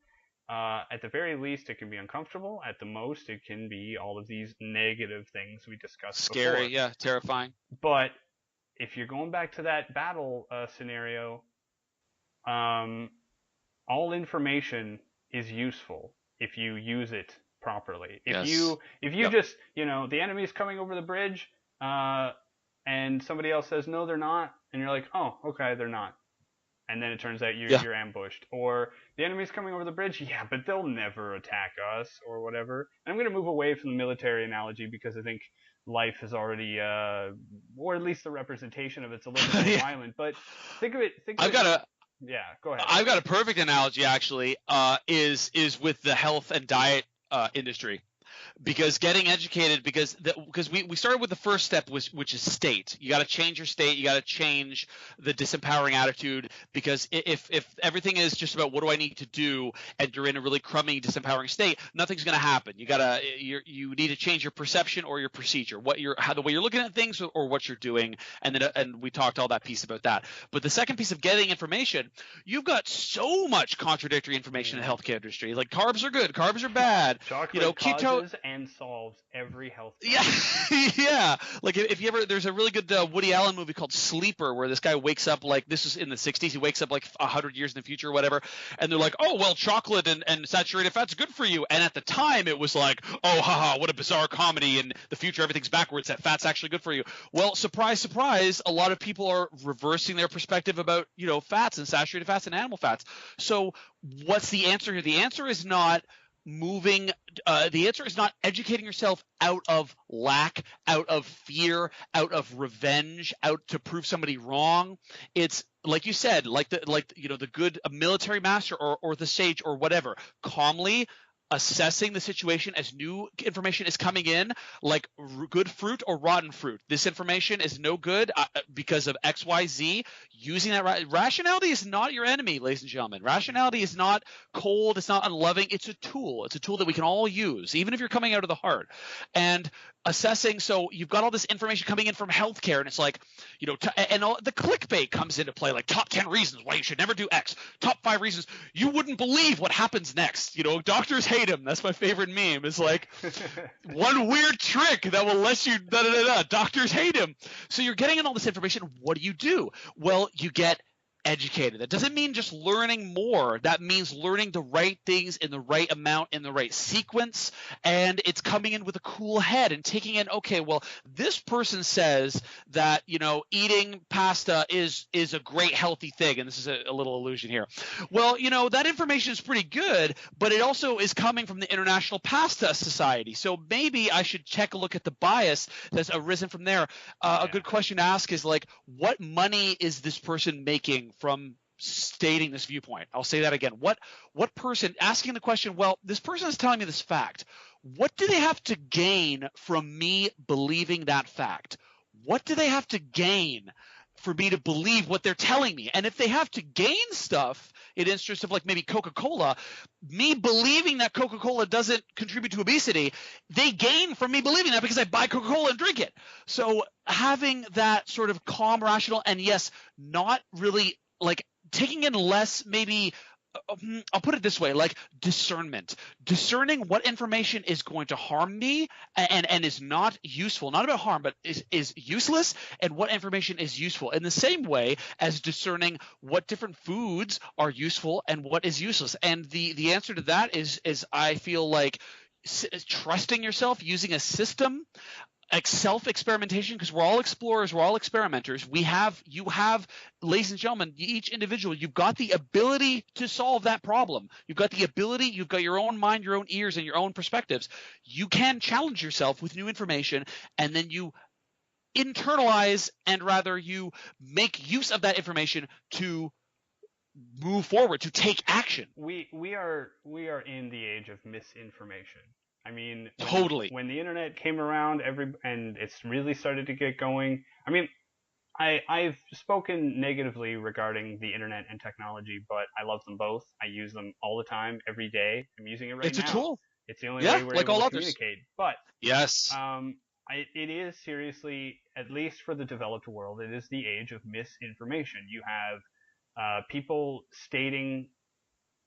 at the very least, it can be uncomfortable. At the most, it can be all of these negative things we discussed
Scary,
before.
Terrifying.
But if you're going back to that battle scenario, all information is useful if you use it properly. If you just, the enemy's coming over the bridge, and somebody else says, no, they're not, and you're like, oh, okay, they're not. And then it turns out you're ambushed. Or the enemy's coming over the bridge, but they'll never attack us, or whatever. And I'm going to move away from the military analogy, because I think life is already, or at least the representation of it's a little bit violent. But think of it. Go ahead.
I've got a perfect analogy, actually, is with the health and diet industry. because getting educated, because we started with the first step, which is state. You got to change your state. You got to change the disempowering attitude, because if everything is just about what do I need to do, and you're in a really crummy disempowering state, nothing's going to happen. You need to change your perception or your procedure, the way you're looking at things, or what you're doing, and we talked all that piece about that. But the second piece of getting information, you've got so much contradictory information in the healthcare industry. Like, carbs are good, carbs are bad.
Chocolate causes and solves every health problem.
Yeah, yeah. Like, if you ever, there's a really good Woody Allen movie called Sleeper, where this guy wakes up, like, this is in the 60s. He wakes up like 100 years in the future or whatever, and they're like, oh, well, chocolate and saturated fat's good for you. And at the time, it was like, oh, haha, what a bizarre comedy. In the future, everything's backwards. That fat's actually good for you. Well, surprise, surprise, a lot of people are reversing their perspective about, fats and saturated fats and animal fats. So what's the answer here? The answer is not the answer is not educating yourself out of lack, out of fear, out of revenge, out to prove somebody wrong. It's like you said, the good military master or the sage or whatever, calmly assessing the situation as new information is coming in, like good fruit or rotten fruit. This information is no good because of XYZ. Using that rationality is not your enemy, ladies and gentlemen. Rationality is not cold. It's not unloving. It's a tool. It's a tool that we can all use, even if you're coming out of the heart. And assessing, so you've got all this information coming in from healthcare, and it's like, and all the clickbait comes into play, like top 10 reasons why you should never do X, top 5 reasons you wouldn't believe what happens next. Doctors hate him. That's my favorite meme. It's like one weird trick that will let you doctors hate him. So you're getting in all this information. What do? Well, you get educated. That doesn't mean just learning more. That means learning the right things in the right amount, in the right sequence, and it's coming in with a cool head and taking in, okay, well, this person says that, eating pasta is a great healthy thing, and this is a little illusion here. Well, that information is pretty good, but it also is coming from the International Pasta Society, so maybe I should take a look at the bias that's arisen from there. A good question to ask is, like, what money is this person making from stating this viewpoint? I'll say that again. What person asking the question, well, this person is telling me this fact. What do they have to gain from me believing that fact? What do they have to gain for me to believe what they're telling me? And if they have to gain stuff in interest of, like, maybe Coca-Cola, me believing that Coca-Cola doesn't contribute to obesity, they gain from me believing that because I buy Coca-Cola and drink it. So having that sort of calm, rational, and yes, not really like taking in less, maybe I'll put it this way, like discernment, discerning what information is going to harm me and is not useful, not about harm, but is useless, and what information is useful, in the same way as discerning what different foods are useful and what is useless. And the answer to that is I feel like trusting yourself, using a system, like self-experimentation, because we're all explorers, we're all experimenters. You have, ladies and gentlemen, each individual, you've got the ability to solve that problem. You've got the ability, you've got your own mind, your own ears, and your own perspectives. You can challenge yourself with new information, and then you internalize, and rather you make use of that information to move forward, to take action.
We are in the age of misinformation. I mean,
totally.
When the internet came around, and it's really started to get going. I mean, I've spoken negatively regarding the internet and technology, but I love them both. I use them all the time, every day. I'm using it right now.
It's a tool.
It's the only way we're able to communicate. But
yes,
it is seriously, at least for the developed world, it is the age of misinformation. You have people stating,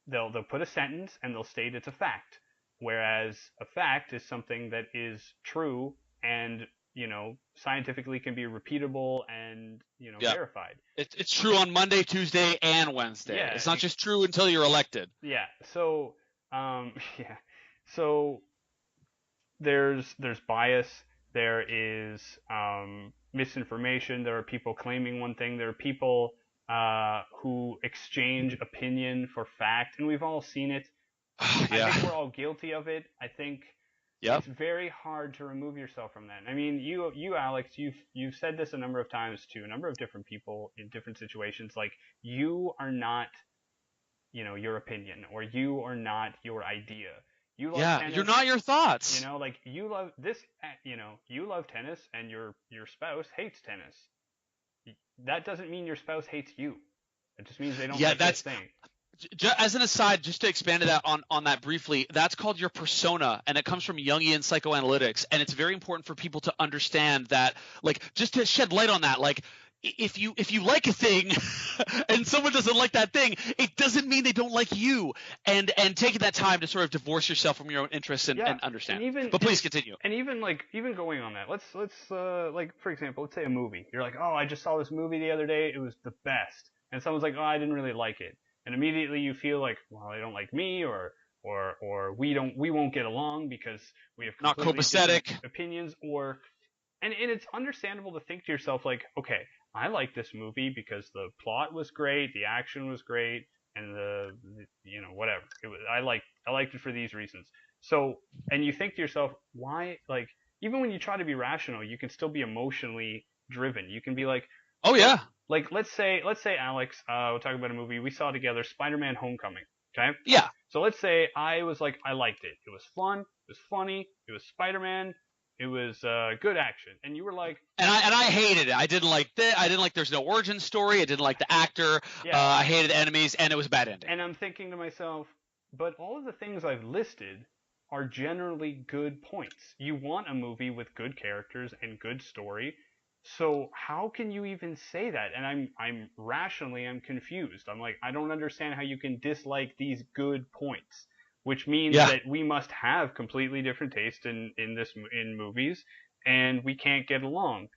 they'll put a sentence and they'll state it's a fact. Whereas a fact is something that is true and, scientifically can be repeatable and, verified.
It's true on Monday, Tuesday, and Wednesday. Yeah, it's not just true until you're elected.
Yeah. So, So there's bias. There is misinformation. There are people claiming one thing. There are people who exchange opinion for fact, and we've all seen it. I think we're all guilty of it. I think it's very hard to remove yourself from that. I mean, you Alex, you've said this a number of times to a number of different people in different situations. Like, you are not, your opinion, or you are not your idea. You love
Yeah,
tennis.
you're not your thoughts.
You know, like you love this. You know, you love tennis, and your spouse hates tennis. That doesn't mean your spouse hates you. It just means they don't
Yeah,
like this
that's
thing.
as an aside, just to expand that on that briefly, that's called your persona, and it comes from Jungian psychoanalytics, and it's very important for people to understand that, like, just to shed light on that, like, if you like a thing and someone doesn't like that thing, it doesn't mean they don't like you, and taking that time to sort of divorce yourself from your own interests and understand. But please continue.
And even going on that, let's like, for example, let's say a movie. You're like, oh, I just saw this movie the other day. It was the best. And someone's like, oh, I didn't really like it. And immediately you feel like, well, they don't like me, or we won't get along because we have
Not
completely
copacetic
different opinions, and it's understandable to think to yourself like, okay, I like this movie because the plot was great, the action was great, and whatever. I liked it for these reasons. So, and you think to yourself, why, like, even when you try to be rational, you can still be emotionally driven. You can be like,
Oh yeah.
like, let's say Alex, we'll talk about a movie we saw together, Spider-Man: Homecoming. Okay.
Yeah.
So let's say I was like, I liked it. It was fun. It was funny. It was Spider-Man. It was good action. And you were like,
And I hated it. I didn't like that. I didn't like there's no origin story. I didn't like the actor.
Yeah.
I hated the enemies, and it was a bad ending.
And I'm thinking to myself, but all of the things I've listed are generally good points. You want a movie with good characters and good story. So how can you even say that? And I'm rationally, I'm confused. I'm like, I don't understand how you can dislike these good points, which means
Yeah.
that we must have completely different taste in movies, and we can't get along.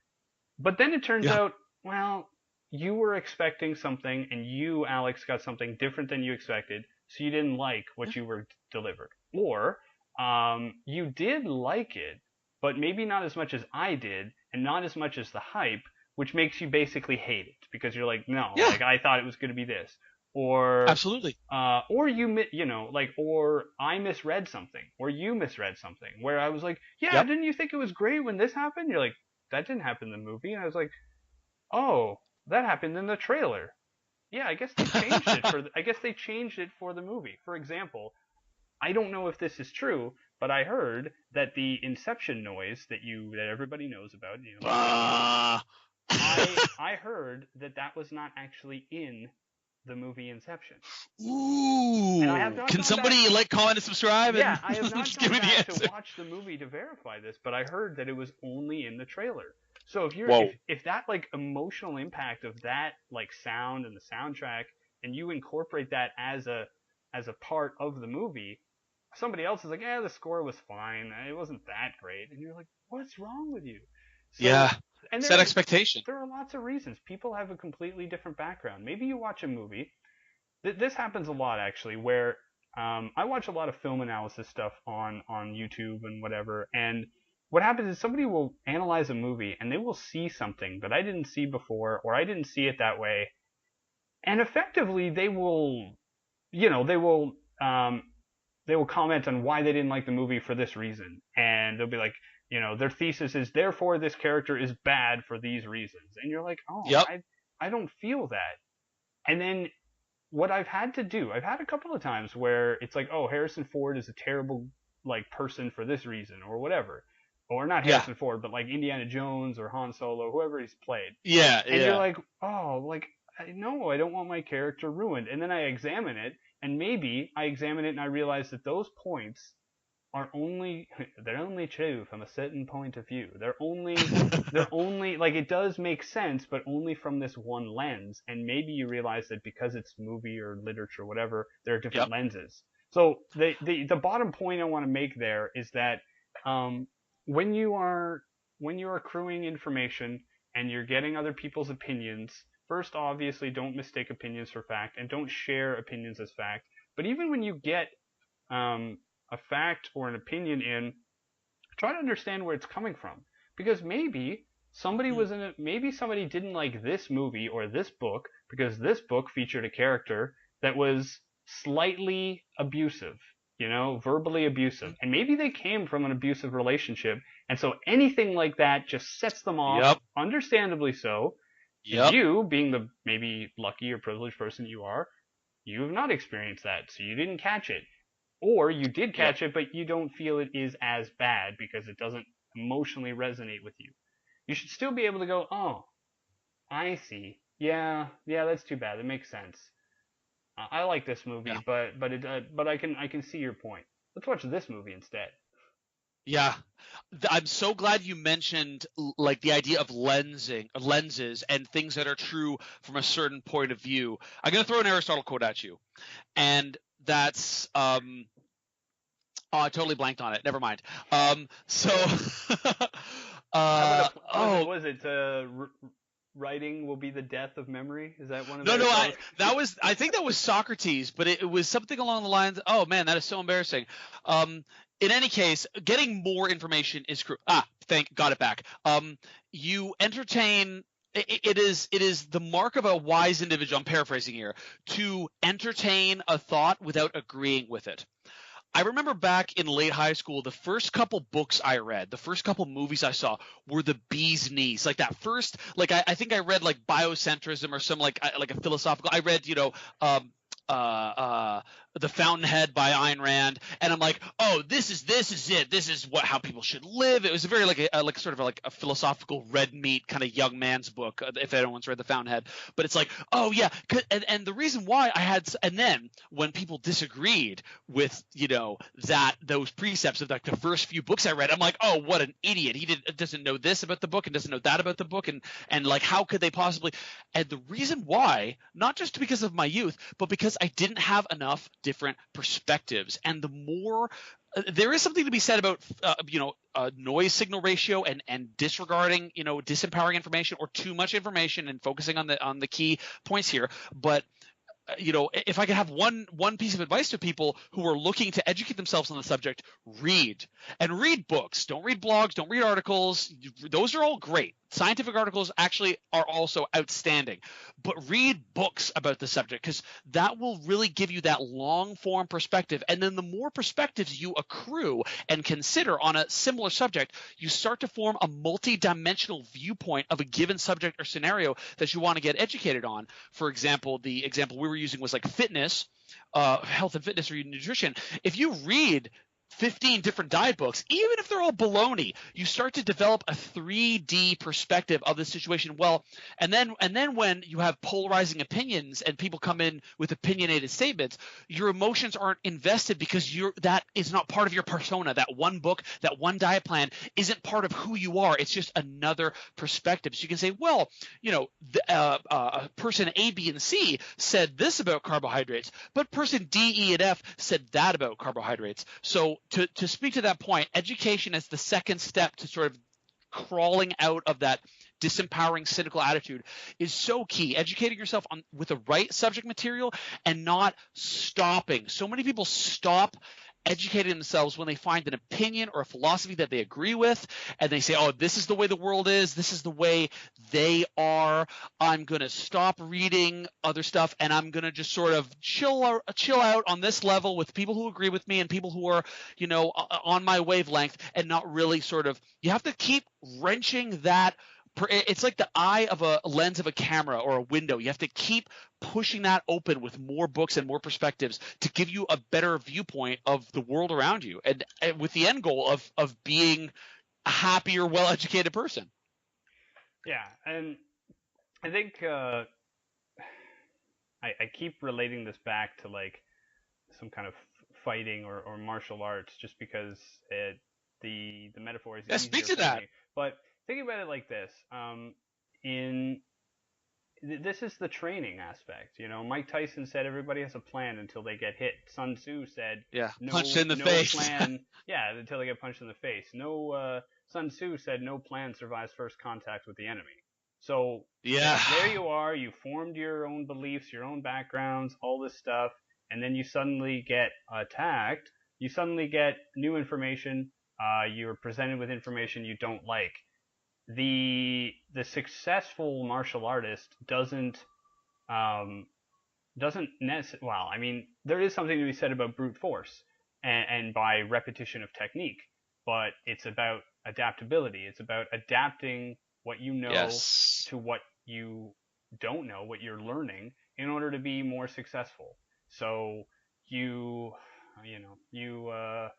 But then it turns out, well, you were expecting something, and you, Alex, got something different than you expected, so you didn't like what you were delivered. Or you did like it, but maybe not as much as I did, and not as much as the hype, which makes you basically hate it because you're like, no,
Yeah.
like I thought it was going to be this, or
Absolutely.
or or I misread something, or you misread something, where I was like, yeah, didn't you think it was great when this happened? You're like, that didn't happen in the movie, and I was like, oh, that happened in the trailer. Yeah, I guess they changed it for the movie. For example, I don't know if this is true, but I heard that the Inception noise that everybody knows about, I heard that was not actually in the movie Inception.
Ooh.
And I have not
Can
gone
somebody
back,
like, comment, and subscribe?
Yeah,
And
I have not
just
gone
give me the
back
answer.
to watch the movie to verify this, but I heard that it was only in the trailer. So if that like emotional impact of that like sound and the soundtrack, and you incorporate that as a part of the movie, somebody else is like, yeah, the score was fine, it wasn't that great, and you're like, what's wrong with you? So,
Yeah.
and
Set expectation.
There are lots of reasons. People have a completely different background. Maybe you watch a movie. This happens a lot actually, where I watch a lot of film analysis stuff on YouTube and whatever, and what happens is somebody will analyze a movie and they will see something that I didn't see before, or I didn't see it that way, and effectively they will, they will comment on why they didn't like the movie for this reason, and they'll be like, their thesis is therefore this character is bad for these reasons, and you're like, oh, I don't feel that. And then what I've had a couple of times where it's like, oh, Harrison Ford is a terrible like person for this reason or whatever, or not Harrison Ford, but like Indiana Jones or Han Solo, whoever he's played. And you're like, oh, like, no, I don't want my character ruined. And then I examine it, and maybe I examine it and I realize that those points are they're only true from a certain point of view. They're only like, it does make sense, but only from this one lens. And maybe you realize that because it's movie or literature or whatever, there are different lenses. So the bottom point I want to make there is that when you are accruing information and you're getting other people's opinions, first, obviously, don't mistake opinions for fact, and don't share opinions as fact. But even when you get a fact or an opinion in, try to understand where it's coming from, because maybe somebody didn't like this movie or this book because this book featured a character that was slightly abusive, verbally abusive, and maybe they came from an abusive relationship, and so anything like that just sets them off, understandably so. And you, being the maybe lucky or privileged person you are, you have not experienced that, so you didn't catch it. Or you did
Yeah.
catch it, but you don't feel it is as bad because it doesn't emotionally resonate with you. You should still be able to go, oh, I see. Yeah, yeah, that's too bad. It makes sense. I like this movie,
Yeah.
but I can see your point. Let's watch this movie instead.
Yeah. I'm so glad you mentioned like the idea of lenses and things that are true from a certain point of view. I'm going to throw an Aristotle quote at you, and that's oh, I totally blanked on it. Never mind. So
How about
oh
was it writing will be the death of memory? Is that one of
no,
Aristotle's?
I think that was Socrates, but it was something along the lines. Oh man, that is so embarrassing. Um, in any case, getting more information is crucial. Got it back. You entertain. It is the mark of a wise individual. I'm paraphrasing here, to entertain a thought without agreeing with it. I remember back in late high school, the first couple books I read, the first couple movies I saw were the bee's knees. Like that first, like I think I read like biocentrism or some like a philosophical. I read, um, uh, uh, The Fountainhead by Ayn Rand, and I'm like, oh, this is it. This is how people should live. It was a very like sort of like a philosophical red meat kind of young man's book. If anyone's read The Fountainhead, but it's like, oh yeah, and the reason why and then when people disagreed with those precepts of like the first few books I read, I'm like, oh, what an idiot. Doesn't know this about the book and doesn't know that about the book, and like how could they possibly. And the reason why, not just because of my youth, but because I didn't have enough different perspectives. And the more there is something to be said about noise signal ratio and disregarding disempowering information or too much information and focusing on the key points here. But if I could have one piece of advice to people who are looking to educate themselves on the subject, read books. Don't read blogs. Don't read articles. Those are all great. Scientific articles actually are also outstanding, but read books about the subject because that will really give you that long form perspective. And then the more perspectives you accrue and consider on a similar subject, you start to form a multi-dimensional viewpoint of a given subject or scenario that you want to get educated on. For example, the example we were using was like fitness, health and fitness or nutrition. If you read 15 different diet books, even if they're all baloney, you start to develop a 3D perspective of the situation. Well, and then when you have polarizing opinions and people come in with opinionated statements, your emotions aren't invested because that is not part of your persona. That one book, that one diet plan isn't part of who you are. It's just another perspective. So you can say, well, person A, B, and C said this about carbohydrates, but person D, E, and F said that about carbohydrates. So to speak to that point, education as the second step to sort of crawling out of that disempowering, cynical attitude is so key. Educating yourself with the right subject material and not stopping. So many people stop educating themselves when they find an opinion or a philosophy that they agree with, and they say, oh, this is the way the world is, this is the way they are, I'm going to stop reading other stuff, and I'm going to just sort of chill out on this level with people who agree with me and people who are on my wavelength, and not really sort of – you have to keep wrenching that – it's like the eye of a lens of a camera or a window. You have to keep pushing that open with more books and more perspectives to give you a better viewpoint of the world around you, and with the end goal of being a happier, well-educated person.
Yeah, and I think I keep relating this back to like some kind of fighting or martial arts, just because the metaphor is
Yeah,
easier
speak to
for
that.
me. But think about it like this: in this is the training aspect. Mike Tyson said everybody has a plan until they get hit. Sun Tzu said
Yeah, punched
no
in the
no
face.
plan. Yeah, until they get punched in the face. No Sun Tzu said no plan survives first contact with the enemy. So
Yeah.
there you are. You formed your own beliefs, your own backgrounds, all this stuff, and then you suddenly get attacked. You suddenly get new information. You're presented with information you don't like. The successful martial artist um, doesn't well, I mean, there is something to be said about brute force and by repetition of technique, but it's about adaptability. It's about adapting what you know
Yes.
to what you don't know, what you're learning, in order to be more successful. So you I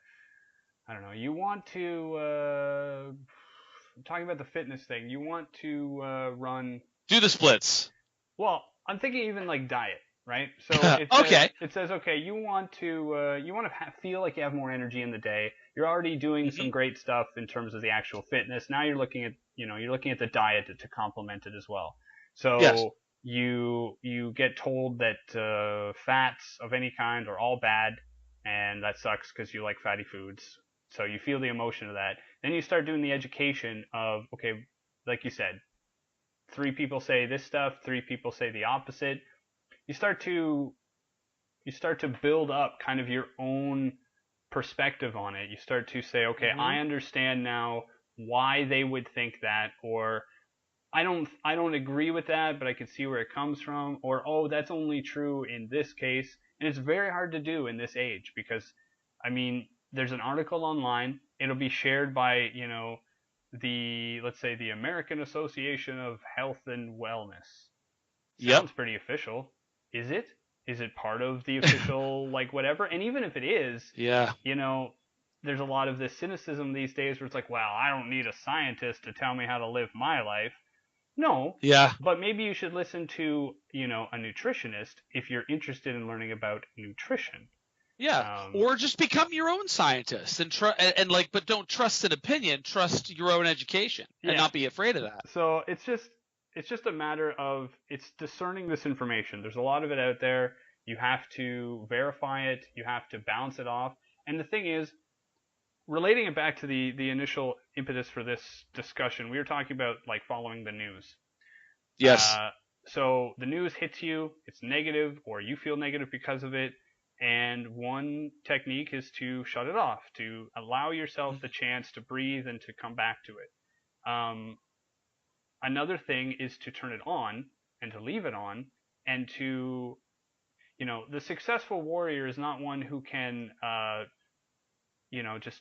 don't know, you want to, I'm talking about the fitness thing, you want to run,
Do the splits.
well, I'm thinking even like diet, right? So
Okay.
it says, okay, you want to feel like you have more energy in the day. You're already doing
Hmm.
some great stuff in terms of the actual fitness. Now you're looking at, you're looking at the diet to complement it as well.
Yes.
So you get told that fats of any kind are all bad, and that sucks because you like fatty foods. So you feel the emotion of that. Then you start doing the education of, okay, like you said, three people say this stuff, three people say the opposite. You start to build up kind of your own perspective on it. You start to say, okay,
Hmm.
I understand now why they would think that, or I don't agree with that, but I can see where it comes from, or oh, that's only true in this case. And it's very hard to do in this age because, I mean, there's an article online. It'll be shared by, let's say the American Association of Health and Wellness.
Yep.
Sounds pretty official. Is it? Is it part of the official, like, whatever? And even if it is,
Yeah.
you know, there's a lot of this cynicism these days where it's like, well, I don't need a scientist to tell me how to live my life. No,
Yeah.
but maybe you should listen to, a nutritionist if you're interested in learning about nutrition.
Yeah.
Um,
Or just become your own scientist and like, but don't trust an opinion. Trust your own education and
yeah.
not be afraid of that.
So it's just a matter of it's discerning this information. There's a lot of it out there. You have to verify it. You have to bounce it off. And the thing is, relating it back to the initial impetus for this discussion, we were talking about like following the news.
Yes.
Uh, so the news hits you, it's negative, or you feel negative because of it. And one technique is to shut it off, to allow yourself the chance to breathe and to come back to it. Another thing is to turn it on and to leave it on and to, the successful warrior is not one who can, just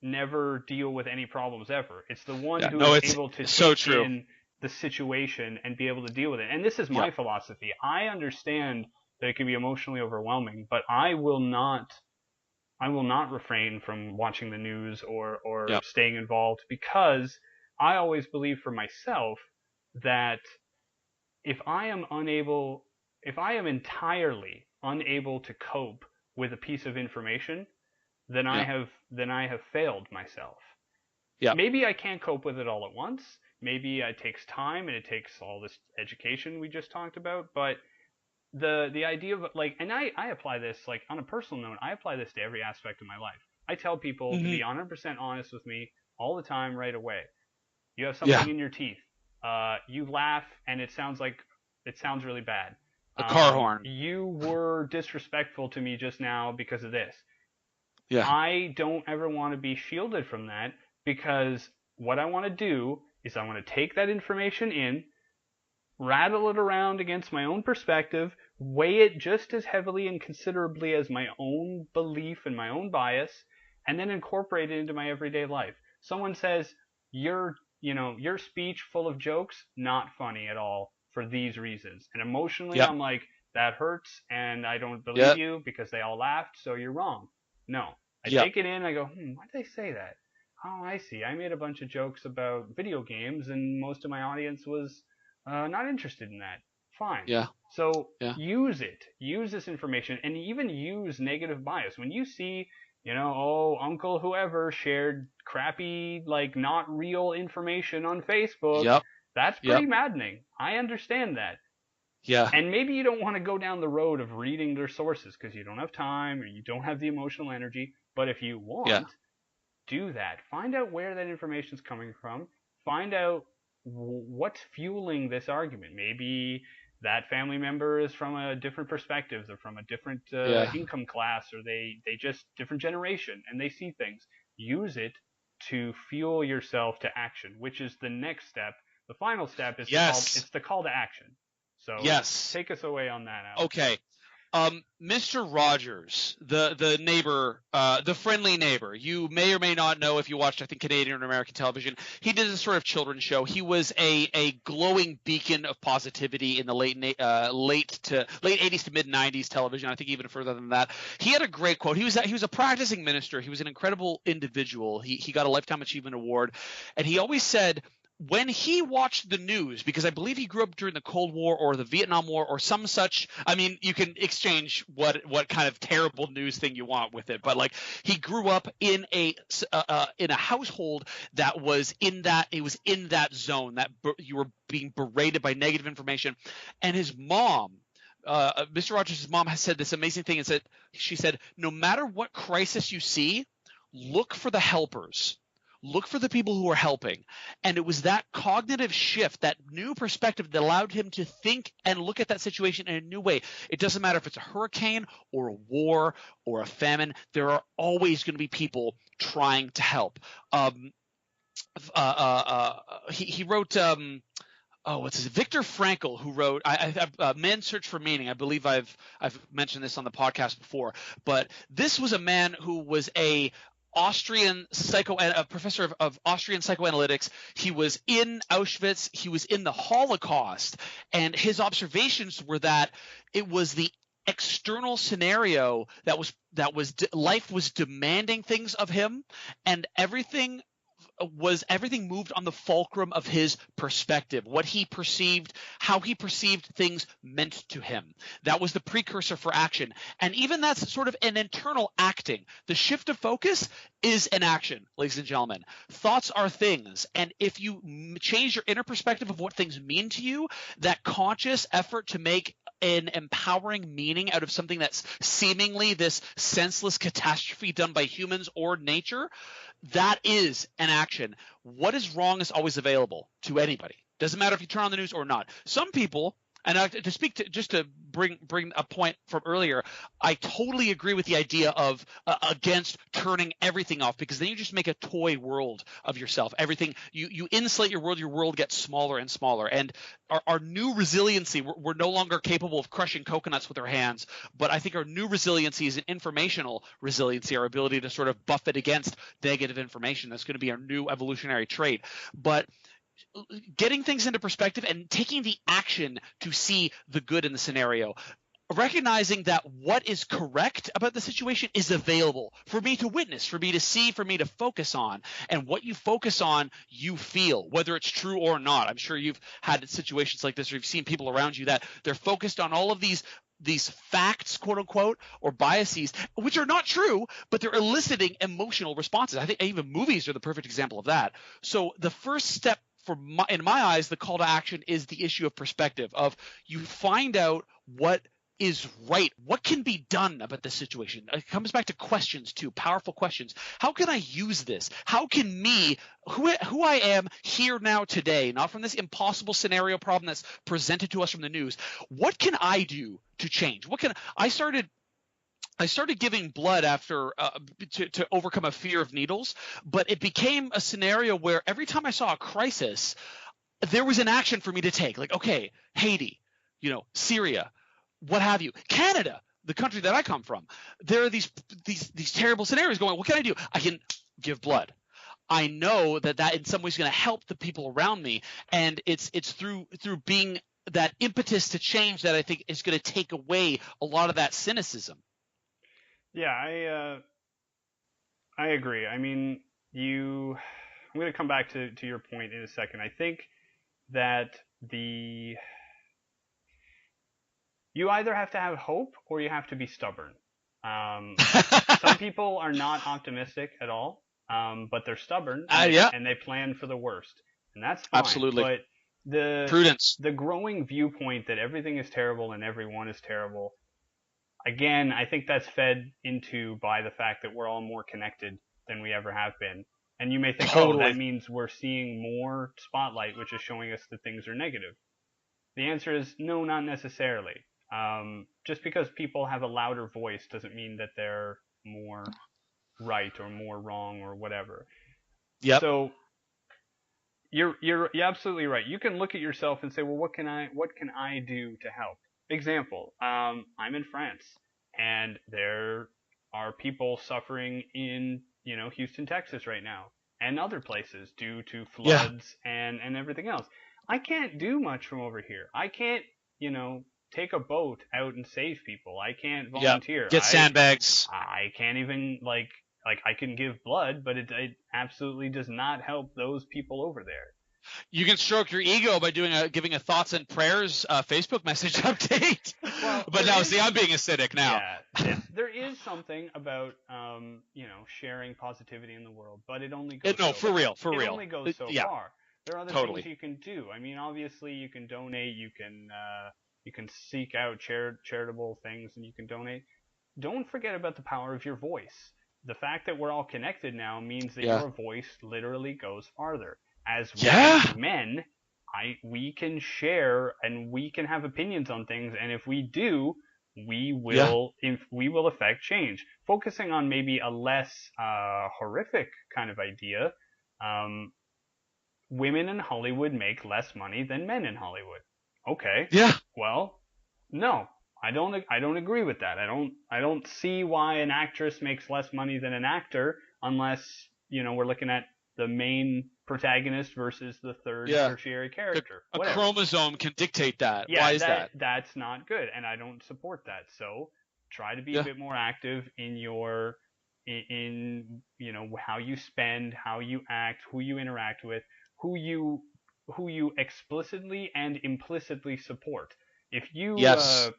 never deal with any problems ever. It's the one
Yeah.
who
No,
is
it's
able to
so
take
true.
in the situation and be able to deal with it. And this is my
Yep.
philosophy. I understand that it can be emotionally overwhelming, but I will not refrain from watching the news or
Yep.
staying involved because I always believe for myself that if I am unable, if I am entirely unable to cope with a piece of information, then I
Yep.
have then I have failed myself.
Yep.
Maybe I can't cope with it all at once. Maybe it takes time and it takes all this education we just talked about, but the idea of like, and I apply this like on a personal note, I apply this to every aspect of my life. I tell people to
Hmm.
be 100% honest with me all the time right away. You have
Yeah.
something in your teeth. You laugh and it sounds really bad.
A car horn.
You were disrespectful to me just now because of this.
Yeah.
I don't ever want to be shielded from that because what I want to do is I want to take that information in, rattle it around against my own perspective, weigh it just as heavily and considerably as my own belief and my own bias, and then incorporate it into my everyday life. Someone says, your speech full of jokes, not funny at all for these reasons. And emotionally,
Yep.
I'm like, that hurts, and I don't believe
Yep.
you because they all laughed, so you're wrong. No. I
Yep.
take it in, I go, why did they say that? Oh, I see. I made a bunch of jokes about video games, and most of my audience was not interested in that. Fine.
Yeah.
So
Yeah.
use it. Use this information and even use negative bias. When you see, oh, Uncle whoever shared crappy, like not real information on Facebook,
Yep.
that's
Yep.
pretty maddening. I understand that.
Yeah.
And maybe you don't want to go down the road of reading their sources because you don't have time or you don't have the emotional energy. But if you
Yeah.
want, do that. Find out where that information is coming from. Find out what's fueling this argument. Maybe that family member is from a different perspective. They're from a different
Yeah.
income class, or they just different generation, and they see things. Use it to fuel yourself to action, which is the next step. The final step is
Yes.
the call to action. So
Yes.
take us away on that, Alex.
Okay. Mr. Rogers, the neighbor, the friendly neighbor. You may or may not know if you watched, I think, Canadian or American television. He did a sort of children's show. He was a glowing beacon of positivity in the late 80s to mid 90s television. I think even further than that. He had a great quote. He was a practicing minister. He was an incredible individual. He got a Lifetime Achievement Award, and he always said, when he watched the news, because I believe he grew up during the Cold War or the Vietnam War or some such, I mean, you can exchange what kind of terrible news thing you want with it, but like he grew up in a household that was in that zone that you were being berated by negative information, and his mom. Mr. Rogers' mom has said this amazing thing, and she said, no matter what crisis you see, look for the helpers. Look for the people who are helping. And it was that cognitive shift, that new perspective that allowed him to think and look at that situation in a new way. It doesn't matter if it's a hurricane or a war or a famine. There are always going to be people trying to help. He wrote Viktor Frankl, who wrote Man's Search for Meaning. I believe I've mentioned this on the podcast before. But this was a man who was a professor of Austrian psychoanalytics. He was in Auschwitz. He was in the Holocaust, and his observations were that it was the external scenario that life was demanding things of him, and everything moved on the fulcrum of his perspective, what he perceived, how he perceived things meant to him. That was the precursor for action. And even that's sort of an internal acting. The shift of focus is an action, ladies and gentlemen. Thoughts are things. And if you change your inner perspective of what things mean to you, that conscious effort to make an empowering meaning out of something that's seemingly this senseless catastrophe done by humans or nature, that is an action. What is wrong is always available to anybody. Doesn't matter if you turn on the news or not. Some people, and to bring a point from earlier, I totally agree with the idea of against turning everything off, because then you just make a toy world of yourself. Everything you insulate your world gets smaller and smaller. And our new resiliency, we're no longer capable of crushing coconuts with our hands, but I think our new resiliency is an informational resiliency, our ability to sort of buffet against negative information. That's going to be our new evolutionary trait. But getting things into perspective and taking the action to see the good in the scenario, recognizing that what is correct about the situation is available for me to witness, for me to see, for me to focus on. And what you focus on, you feel, whether it's true or not. I'm sure you've had situations like this, or you've seen people around you that they're focused on all of these facts, quote unquote, or biases, which are not true, but they're eliciting emotional responses. I think even movies are the perfect example of that. So the first step, in my eyes, the call to action is the issue of perspective, of you find out what is right, what can be done about this situation. It comes back to questions too, powerful questions. How can I use this? How can me, who I am here now today, not from this impossible scenario problem that's presented to us from the news, what can I do to change? I started giving blood after to overcome a fear of needles, but it became a scenario where every time I saw a crisis, there was an action for me to take. Like, okay, Haiti, Syria, what have you, Canada, the country that I come from. There are these terrible scenarios going. What can I do? I can give blood. I know that in some ways is going to help the people around me, and it's through being that impetus to change that I think is going to take away a lot of that cynicism.
Yeah, I agree. I mean, I'm going to come back to your point in a second. I think that you either have to have hope or you have to be stubborn. Some people are not optimistic at all, but they're stubborn and they plan for the worst, and that's fine.
Absolutely.
But the growing viewpoint that everything is terrible and everyone is terrible, again, I think that's fed into by the fact that we're all more connected than we ever have been. And you may think,
totally.
that means we're seeing more spotlight, which is showing us that things are negative. The answer is no, not necessarily. Just because people have a louder voice doesn't mean that they're more right or more wrong or whatever.
Yep.
So you're absolutely right. You can look at yourself and say, well, what can I do to help? example, I'm in France, and there are people suffering in, Houston, Texas right now, and other places due to
Yeah.
floods and everything else. I can't do much from over here. I can't, take a boat out and save people. I can't
Yeah.
volunteer.
Get sandbags.
I can't even like I can give blood, but it absolutely does not help those people over there.
You can stroke your ego by giving a thoughts and prayers Facebook message update.
Well,
But now, see, I'm being a cynic now.
Yeah, there is something about sharing positivity in the world, but it only goes
No,
so
for real, for
it
real.
only goes so
Yeah,
far. There are other
totally.
things you can do. I mean, obviously, you can donate, you can seek out charitable things, and you can donate. Don't forget about the power of your voice. The fact that we're all connected now means that
Yeah.
your voice literally goes farther. As
Yeah.
men, we can share and we can have opinions on things, and if we do, we will affect change. Focusing on maybe a less horrific kind of idea, um, women in Hollywood make less money than men in Hollywood. Okay,
Yeah.
well, no, I don't. I don't agree with that. I don't see why an actress makes less money than an actor unless we're looking at the main protagonist versus the third
Yeah.
tertiary character.
A
Whatever.
chromosome can dictate that.
Yeah,
Why is that?
that's not good, and I don't support that. So try to be a
Yeah.
bit more active in your in how you spend, how you act, who you interact with, who you explicitly and implicitly support.
Yes.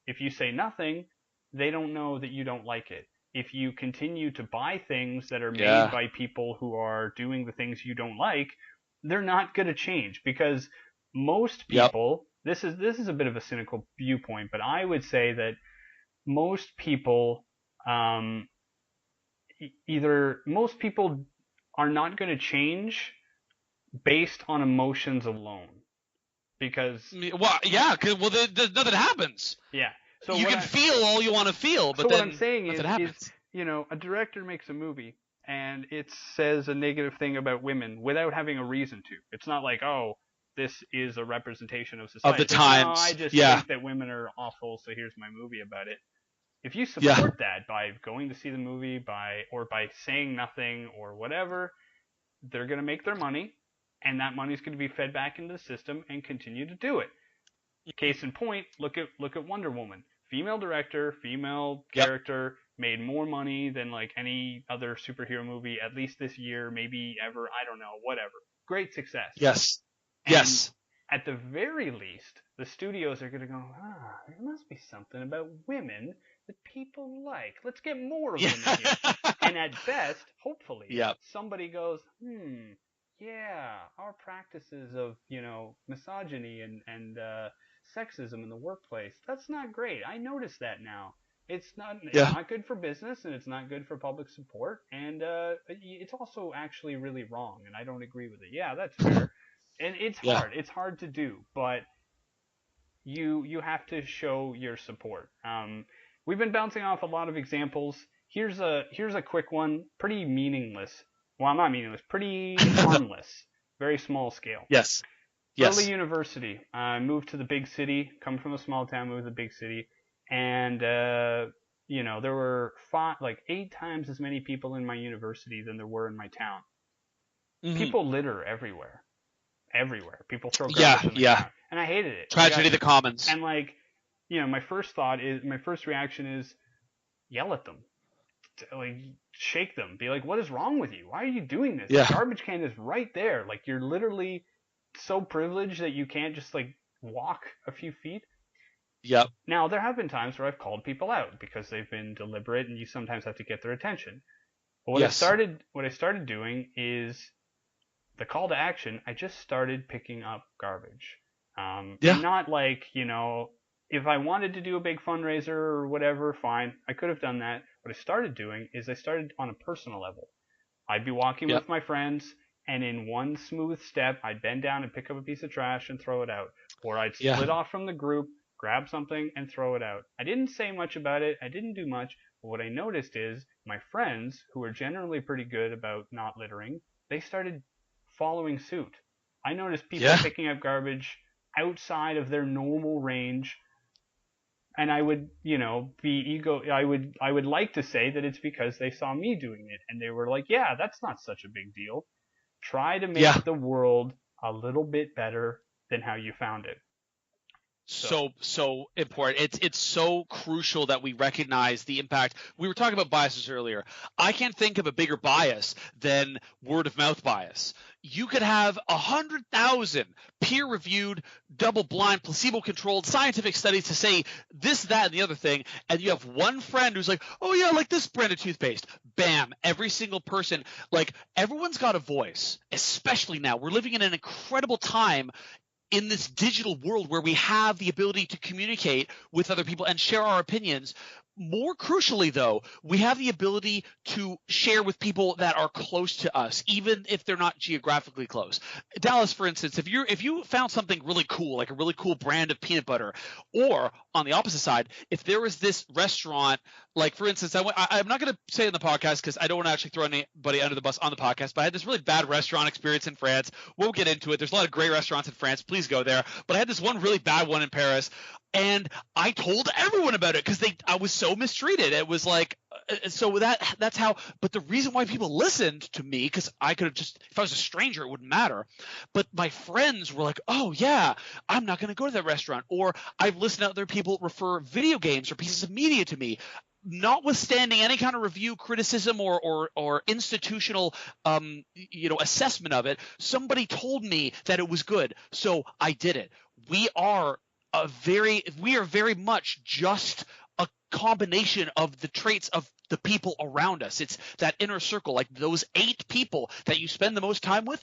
If you say nothing, they don't know that you don't like it. If you continue to buy things that are made
Yeah.
by people who are doing the things you don't like, they're not going to change because most
Yep.
people, this is a bit of a cynical viewpoint, but I would say that most people um, either most people are not going to change based on emotions alone because
Well, yeah. Well, nothing happens.
yeah. So
You
what
can feel all you want to feel,
so
but
what I'm
then
saying
nothing
is
happens.
a director makes a movie and it says a negative thing about women without having a reason to. It's not like, oh, this is a representation of
Of
society.
the
It's like, no, I
times.
just
Yeah.
think that women are awful, so here's my movie about it. If you
Yeah.
support that by going to see the movie by saying nothing or whatever, they're going to make their money and that money is going to be fed back into the system and continue to do it. Case in point, look at Wonder Woman. Female director, female
Yep.
character, made more money than like any other superhero movie at least this year, maybe ever, I don't know, whatever. Great success.
Yes.
And
Yes.
at the very least, the studios are going to go, there must be something about women that people like. Let's get more of them in here. And at best, hopefully,
Yep.
somebody goes, yeah, our practices of, misogyny and sexism in the workplace, that's not great. I notice that now. It's not good for business and it's not good for public support and it's also actually really wrong and I don't agree with it. Yeah, that's fair. And it's
Yeah.
hard. It's hard to do, but you have to show your support. We've been bouncing off a lot of examples. Here's a quick one, pretty meaningless. Well, not meaningless, pretty harmless, very small scale.
Yes.
Early
Yes.
university. I moved to the big city. Come from a small town, moved to the big city, and there were 8 times as many people in my university than there were in my town.
Mm-hmm.
People litter everywhere. Everywhere. People throw
Yeah.
garbage on the
Yeah.
ground. And I hated it.
Tragedy of the commons.
And my first reaction is yell at them. Like shake them. Be like, what is wrong with you? Why are you doing this?
Yeah.
The garbage can is right there. Like you're literally so privileged that you can't just like walk a few feet.
Yep.
Now there have been times where I've called people out because they've been deliberate and you sometimes have to get their attention. But what I started doing is the call to action, I just started picking up garbage. And not like, if I wanted to do a big fundraiser or whatever, fine, I could have done that. What I started doing is I started on a personal level. I'd be walking with my friends, and in one smooth step, I'd bend down and pick up a piece of trash and throw it out. Or I'd split off from the group, grab something, and throw it out. I didn't say much about it. I didn't do much. But what I noticed is my friends, who are generally pretty good about not littering, they started following suit. I noticed people picking up garbage outside of their normal range And I would, I would like to say that it's because they saw me doing it and they were like, yeah, that's not such a big deal. Try to
Yeah.
make the world a little bit better than how you found it.
So important. It's so crucial that we recognize the impact. We were talking about biases earlier. I can't think of a bigger bias than word of mouth bias. You could have 100,000 peer-reviewed, double-blind, placebo-controlled scientific studies to say this, that, and the other thing, and you have one friend who's like, "Oh yeah, I like this brand of toothpaste." Bam! Every single person, like everyone's got a voice. Especially now, we're living in an incredible time in this digital world where we have the ability to communicate with other people and share our opinions. More crucially, though, we have the ability to share with people that are close to us, even if they're not geographically close. Dallas, for instance, if you found something really cool, like a really cool brand of peanut butter, or on the opposite side, if there was this restaurant, like for instance, I'm not going to say it in the podcast because I don't want to actually throw anybody under the bus on the podcast, but I had this really bad restaurant experience in France. We'll get into it. There's a lot of great restaurants in France. Please go there. But I had this one really bad one in Paris. And I told everyone about it because I was so mistreated. It was like, so that's how. But the reason why people listened to me, because I could have just, if I was a stranger, it wouldn't matter. But my friends were like, "Oh yeah, I'm not going to go to that restaurant." Or I've listened to other people refer video games or pieces of media to me. Notwithstanding any kind of review, criticism, or institutional, assessment of it, somebody told me that it was good, so I did it. We are very much just a combination of the traits of the people around us. It's that inner circle, like those 8 people that you spend the most time with.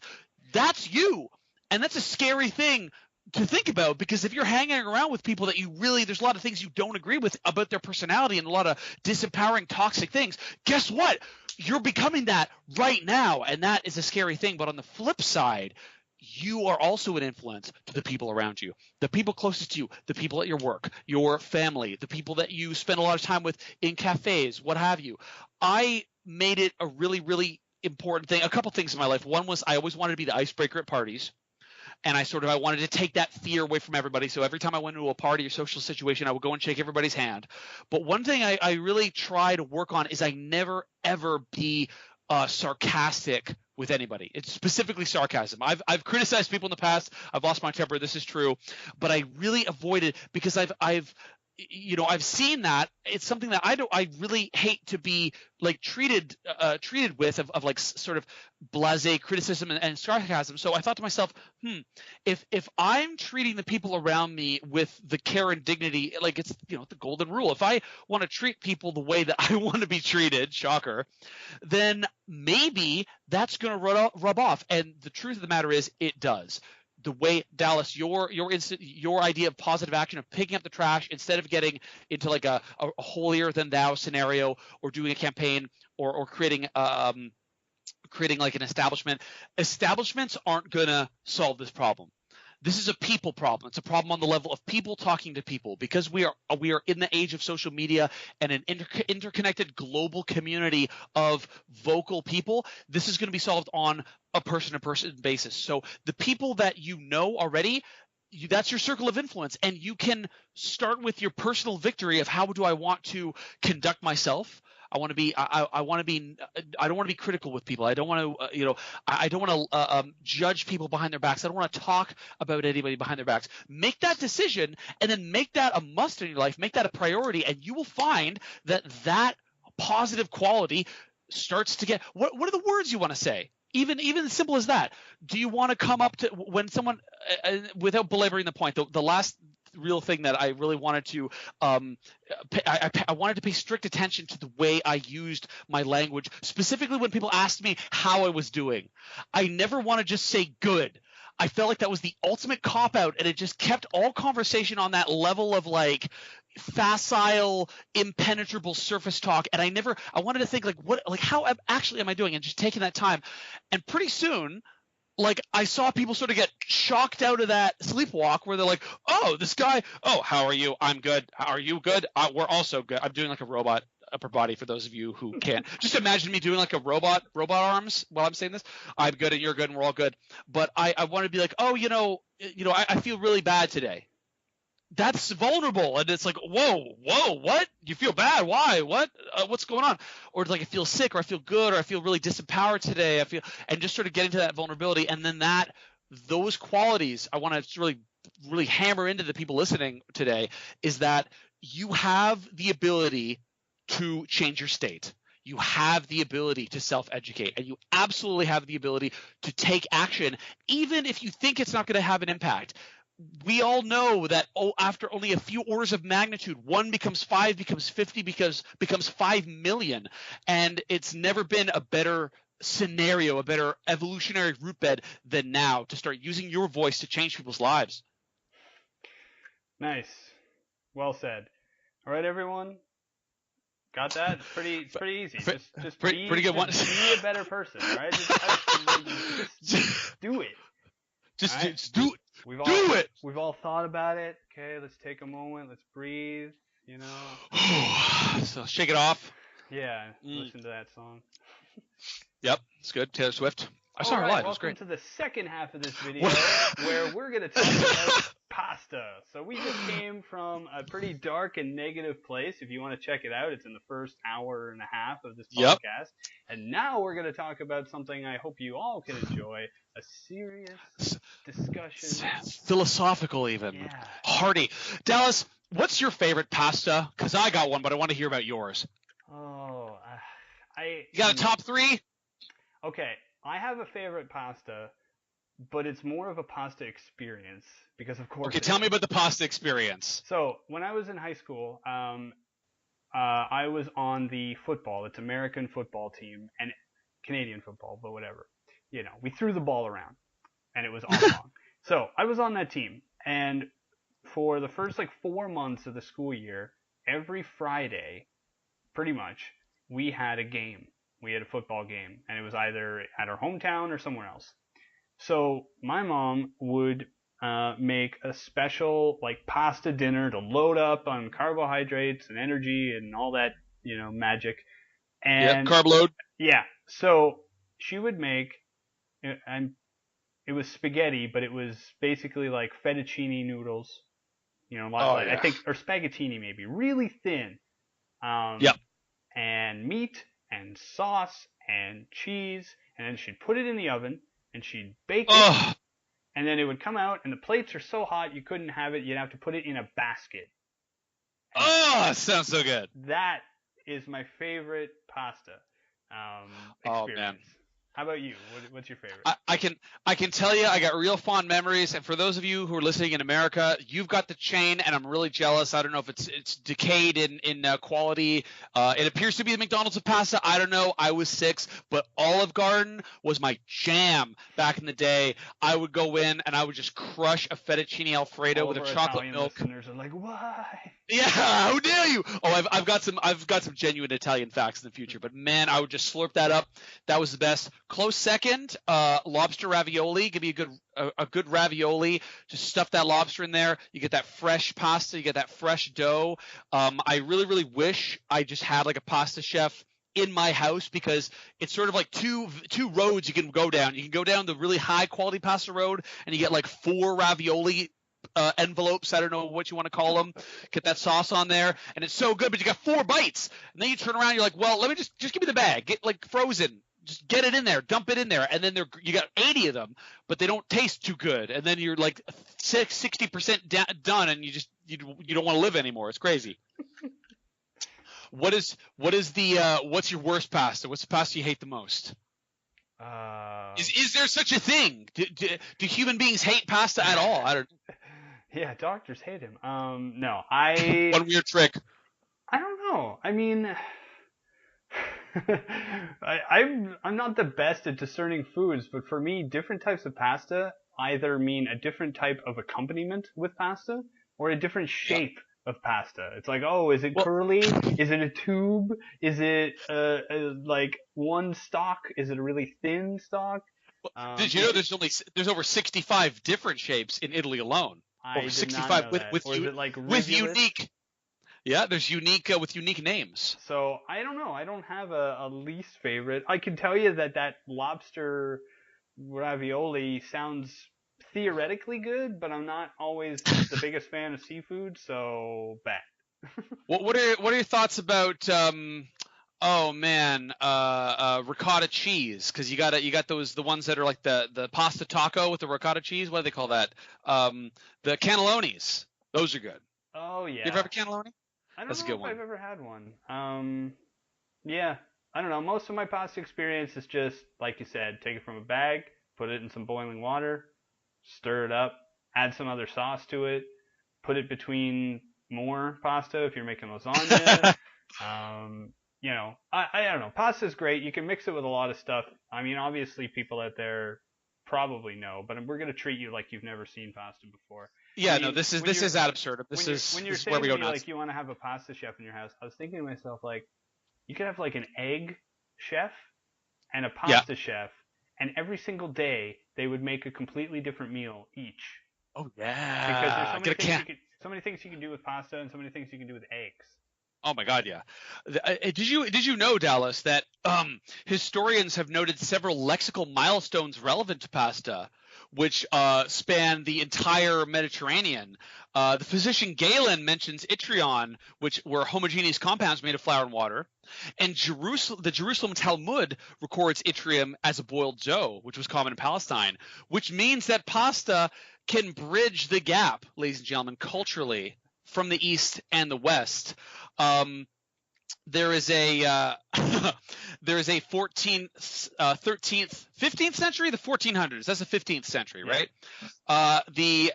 That's you, and that's a scary thing to think about, because if you're hanging around with people that there's a lot of things you don't agree with about their personality and a lot of disempowering, toxic things, guess what? You're becoming that right now, and that is a scary thing. But on the flip side, you are also an influence to the people around you, the people closest to you, the people at your work, your family, the people that you spend a lot of time with in cafes, what have you. I made it a really, really important thing. A couple things in my life. One was I always wanted to be the icebreaker at parties. And I wanted to take that fear away from everybody. So every time I went to a party or social situation, I would go and shake everybody's hand. But one thing I really try to work on is I never, ever be sarcastic with anybody. It's specifically sarcasm. I've criticized people in the past. I've lost my temper. This is true, but I really avoid it because I've seen that. It's something that I really hate to be like treated with of like sort of blasé criticism and sarcasm. So I thought to myself, if I'm treating the people around me with the care and dignity, like it's the golden rule. If I want to treat people the way that I want to be treated, shocker, then maybe that's going to rub off. And the truth of the matter is, it does. The way, Dallas, your idea of positive action, of picking up the trash instead of getting into like a holier than thou scenario, or doing a campaign, or creating like an establishment. Establishments aren't gonna solve this problem. This is a people problem. It's a problem on the level of people talking to people, because we are in the age of social media and an interconnected global community of vocal people. This is going to be solved on a person-to-person basis. So the people that you know already, that's your circle of influence, and you can start with your personal victory of how do I want to conduct myself. I want to be. I want to be. I don't want to be critical with people. I don't want to. I don't want to judge people behind their backs. I don't want to talk about anybody behind their backs. Make that decision, and then make that a must in your life. Make that a priority, and you will find that positive quality starts to get. What are the words you want to say? Even as simple as that. Do you want to come up to when someone, without belaboring the point, the last real thing that I really wanted to I wanted to pay strict attention to the way I used my language, specifically when people asked me how I was doing. I never want to just say good. I felt like that was the ultimate cop-out, and it just kept all conversation on that level of like facile, impenetrable surface talk. And I wanted to think how actually am I doing, and just taking that time. And pretty soon, like, I saw people sort of get shocked out of that sleepwalk where they're like, "Oh, this guy, oh, how are you? I'm good. How are you? Good. We're also good." I'm doing like a robot upper body for those of you who can't. Just imagine me doing like a robot arms while I'm saying this. I'm good and you're good and we're all good. But I want to be like, "Oh, I feel really bad today." that's vulnerable, and it's like, whoa, what? You feel bad? Why? What? What's going on? Or like I feel sick, or I feel good, or I feel really disempowered today. And just sort of getting to that vulnerability, and then those qualities I want to really, really hammer into the people listening today is that you have the ability to change your state. You have the ability to self-educate, and you absolutely have the ability to take action, even if you think it's not going to have an impact. We all know that after only a few orders of magnitude, 1 becomes 5, becomes 50, becomes 5 million, and it's never been a better scenario, a better evolutionary root bed than now to start using your voice to change people's lives.
Nice. Well said. All right, everyone. Got that? It's pretty easy. Just
pretty good one.
Be a better person, all right? Just do it.
Just do it.
We've all thought about it. Okay, let's take a moment. Let's breathe. You know.
So shake it off.
Yeah. Listen to that song.
Yep, it's good. Taylor Swift. I saw her live. It was great.
Welcome to the second half of this video where we're going to talk about pasta. So we just came from a pretty dark and negative place. If you want to check it out, it's in the first hour and a half of this podcast. Yep. And now we're going to talk about something I hope you all can enjoy, a serious discussion.
Philosophical even.
Yeah.
Hearty. Dallas, what's your favorite pasta? Because I got one, but I want to hear about yours.
Oh,
You got a top 3?
Okay. I have a favorite pasta, but it's more of a pasta experience because, of course.
Okay, tell me about the pasta experience.
So when I was in high school, I was on the football. It's American football team and Canadian football, but whatever. You know, we threw the ball around, and it was all wrong. So I was on that team, and for the first 4 months of the school year, every Friday, pretty much, we had a game. We had a football game, and it was either at our hometown or somewhere else. So my mom would make a special pasta dinner to load up on carbohydrates and energy and all that, magic. And
carb load.
Yeah. So she would make, and it was spaghetti, but it was basically like fettuccine noodles. I think, or spaghettini maybe, really thin.
Yep.
And meat and sauce and cheese, and then she'd put it in the oven and she'd bake it, and then it would come out, and the plates are so hot you couldn't have it. You'd have to put it in a basket.
And sounds so good.
That is my favorite pasta experience.
Man.
How about you? What's your favorite?
I can tell you I got real fond memories, and for those of you who are listening in America, you've got the chain, and I'm really jealous. I don't know if it's decayed in quality. It appears to be the McDonald's of pasta. I don't know. I was 6, but Olive Garden was my jam back in the day. I would go in and I would just crush a fettuccine Alfredo with a chocolate
Italian
milk.
Listeners are like, why?
Yeah, how dare you? Oh, I've got some genuine Italian facts in the future, but man, I would just slurp that up. That was the best. Close second, lobster ravioli. Give me a good ravioli. Just stuff that lobster in there. You get that fresh pasta. You get that fresh dough. I really, really wish I just had a pasta chef in my house, because it's sort of like two roads you can go down. You can go down the really high quality pasta road, and you get 4 ravioli envelopes, I don't know what you want to call them, get that sauce on there, and it's so good, but you got 4 bites, and then you turn around, you're like, well, let me just give me the bag, get frozen, just get it in there, dump it in there, and then you got 80 of them, but they don't taste too good, and then you're 60% done, and you don't want to live anymore. It's crazy. What's your worst pasta? What's the pasta you hate the most? Is there such a thing? Do human beings hate pasta at all? I don't.
Yeah, doctors hate him. No,
One weird trick.
I don't know. I mean, I'm not the best at discerning foods, but for me, different types of pasta either mean a different type of accompaniment with pasta or a different shape of pasta. It's like, oh, is it curly? Is it a tube? Is it like one stalk? Is it a really thin stalk?
Did you know there's over 65 different shapes in Italy alone? Over 65 with unique. Yeah, there's unique with unique names.
So I don't know. I don't have a least favorite. I can tell you that lobster ravioli sounds theoretically good, but I'm not always the biggest fan of seafood, so bad.
What are your thoughts about oh man, ricotta cheese? Because you got the ones that are like the pasta taco with the ricotta cheese. What do they call that? The cannellonis. Those are good.
Oh
You ever
yeah.
have a cannelloni?
I don't
That's a
know
good
if I've
one.
ever had one. Yeah. I don't know. Most of my pasta experience is just like you said, take it from a bag, put it in some boiling water, stir it up, add some other sauce to it, put it between more pasta if you're making lasagna. I don't know. Pasta's great. You can mix it with a lot of stuff. I mean, obviously, people out there probably know, but we're gonna treat you like you've never seen pasta before. I
Yeah, no,
mean,
this is ad absurdum.
when you're
This is where
saying
we
to
go
me
nuts.
like you want to have a pasta chef in your house, I was thinking to myself like you could have like an egg chef and a
Yeah.
pasta chef, and every single day they would make a completely different meal each
Oh
because there's
yeah. Get a can.
so many things you can do with pasta and so many things you can do with eggs.
Oh my God, yeah. Did you know, Dallas, that historians have noted several lexical milestones relevant to pasta, which span the entire Mediterranean. The physician Galen mentions itrion, which were homogeneous compounds made of flour and water, and the Jerusalem Talmud records itrium as a boiled dough, which was common in Palestine, which means that pasta can bridge the gap, ladies and gentlemen, culturally from the East and the West. Um, there is a there is a 14th, 13th, 15th century, the 1400s. That's the 15th century,
Yeah.
right? The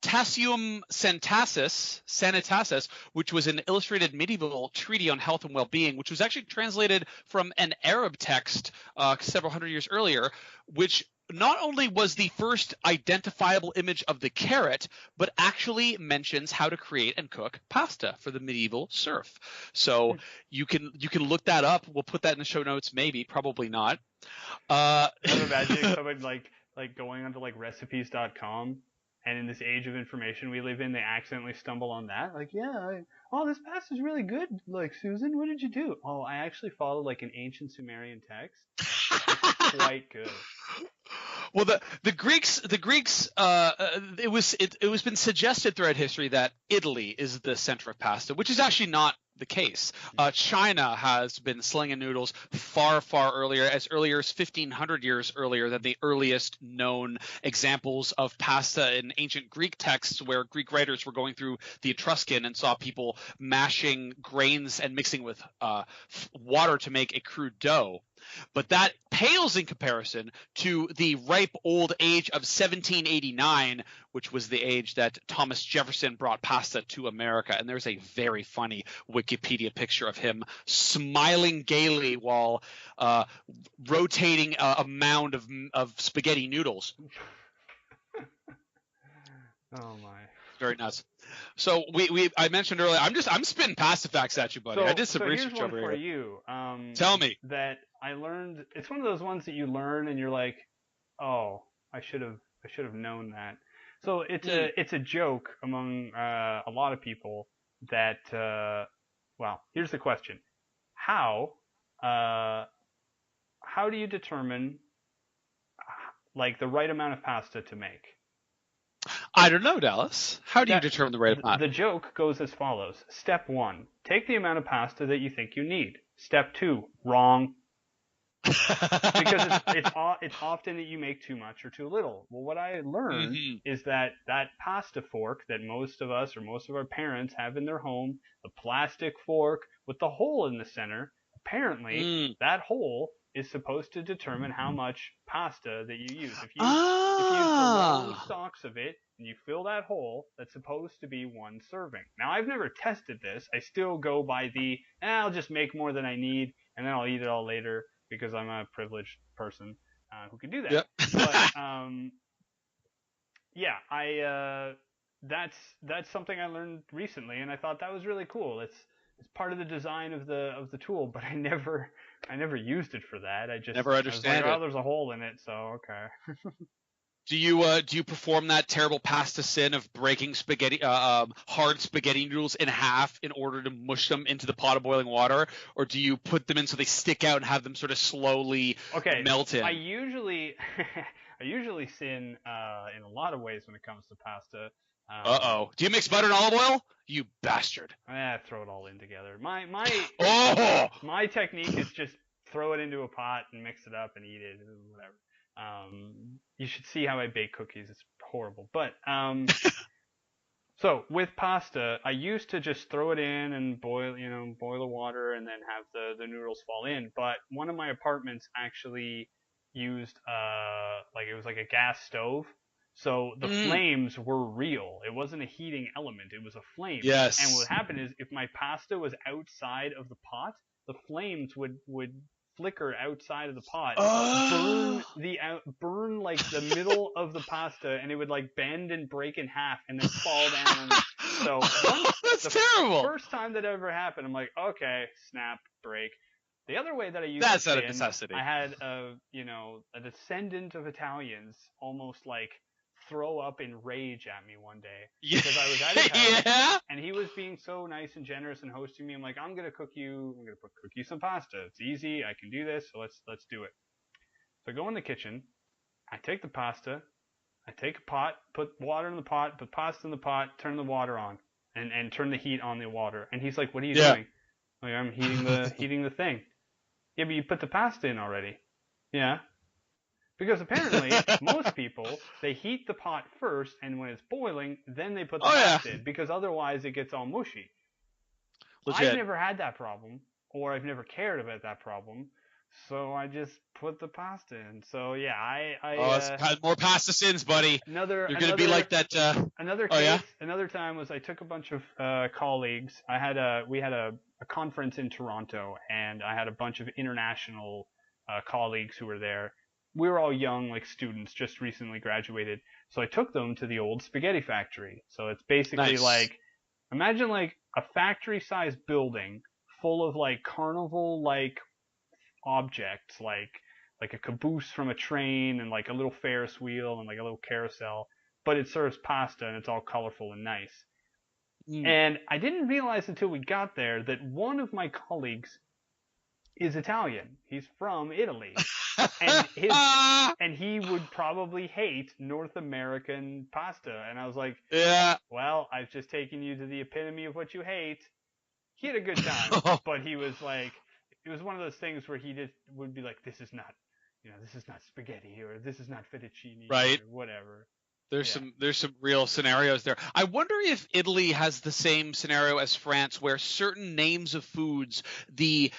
Tasium Sanitatis, which was an illustrated medieval treaty on health and well-being, which was actually translated from an Arab text several hundred years earlier, which not only was the first identifiable image of the carrot, but actually mentions how to create and cook pasta for the medieval serf. So you can look that up. We'll put that in the show notes, maybe, probably not.
I'm imagining someone like going onto like recipes.com, and in this age of information we live in, they accidentally stumble on that. Like, oh, this pasta's really good. Like, Susan, what did you do? Oh, I actually followed like an ancient Sumerian text. It's quite good.
Well, the Greeks it was been suggested throughout history that Italy is the center of pasta, which is actually not the case. China has been slinging noodles far earlier, as earlier as 1500 years earlier than the earliest known examples of pasta in ancient Greek texts, where Greek writers were going through the Etruscan and saw people mashing grains and mixing with water to make a crude dough. But that pales in comparison to the ripe old age of 1789, which was the age that Thomas Jefferson brought pasta to America. And there's a very funny Wikipedia picture of him smiling gaily while rotating a mound of spaghetti noodles.
Oh my.
Very nuts. So I mentioned earlier, I'm spitting pasta facts at you, buddy. I did some research over here.
Here's one for you.
Tell me.
That I learned. It's one of those ones that you learn and you're like, oh, I should have known that. So it's a joke among a lot of people that well, here's the question: How do you determine like the right amount of pasta to make?
I don't know, Dallas. How do you determine the right amount?
The joke goes as follows. Step 1, take the amount of pasta that you think you need. Step 2, wrong. Because it's often that you make too much or too little. Well, what I learned is that pasta fork that most of us or most of our parents have in their home, the plastic fork with the hole in the center, apparently that hole is supposed to determine how much pasta that you use. If you use the long stalks of it and you fill that hole, that's supposed to be one serving. Now, I've never tested this. I still go by I'll just make more than I need and then I'll eat it all later because I'm a privileged person who can do that.
Yep.
But that's something I learned recently, and I thought that was really cool. It's part of the design of the tool, but I never used it for that. I just
never understand
it. Oh,
it.
there's a hole in it, so okay.
Do you perform that terrible pasta sin of breaking hard spaghetti noodles in half in order to mush them into the pot of boiling water, or do you put them in so they stick out and have them sort of slowly melt in?
I usually I usually sin in a lot of ways when it comes to pasta.
Do you mix butter and olive oil? You bastard.
Throw it all in together.
Oh!
My technique is just throw it into a pot and mix it up and eat it, whatever. You should see how I bake cookies. It's horrible. But so with pasta, I used to just throw it in and boil the water and then have the noodles fall in. But one of my apartments actually used it was like a gas stove. So the flames were real. It wasn't a heating element. It was a flame.
Yes.
And what happened is if my pasta was outside of the pot, the flames would flicker outside of the pot, burn like the middle of the pasta, and it would like bend and break in half and then fall down. So
that's terrible.
First time that ever happened, I'm like, okay, snap, break. The other way that I used
that's
to
out of necessity.
I had a descendant of Italians almost like throw up in rage at me one day because I was at his house and he was being so nice and generous and hosting me. I'm like, I'm gonna cook you some pasta. It's easy. I can do this. So let's do it. So I go in the kitchen. I take the pasta. I take a pot, put water in the pot, put pasta in the pot, turn the water on, and turn the heat on the water. And he's like, "What are you doing?" I'm like, I'm heating the thing. Yeah, but you put the pasta in already. Yeah. Because apparently, most people, they heat the pot first, and when it's boiling, then they put the pasta in, because otherwise it gets all mushy.
Legit.
I've never had that problem, or I've never cared about that problem, so I just put the pasta in. So yeah,
it's more pasta sins, buddy. You're gonna be like that.
Another time was I took a bunch of colleagues. We had a conference in Toronto, and I had a bunch of international colleagues who were there. We were all young, like students, just recently graduated. So I took them to the old spaghetti factory. So it's basically like, imagine like a factory-sized building full of like carnival-like objects, like a caboose from a train and like a little Ferris wheel and like a little carousel. But it serves pasta and it's all colorful and nice. And I didn't realize until we got there that one of my colleagues is Italian. He's from Italy. And he would probably hate North American pasta. And I was like, well, I've just taken you to the epitome of what you hate. He had a good time, but he was like, it was one of those things where he just would be like, this is not spaghetti, or this is not fettuccine,
right?
Or whatever.
There's some real scenarios there. I wonder if Italy has the same scenario as France, where certain names of foods, the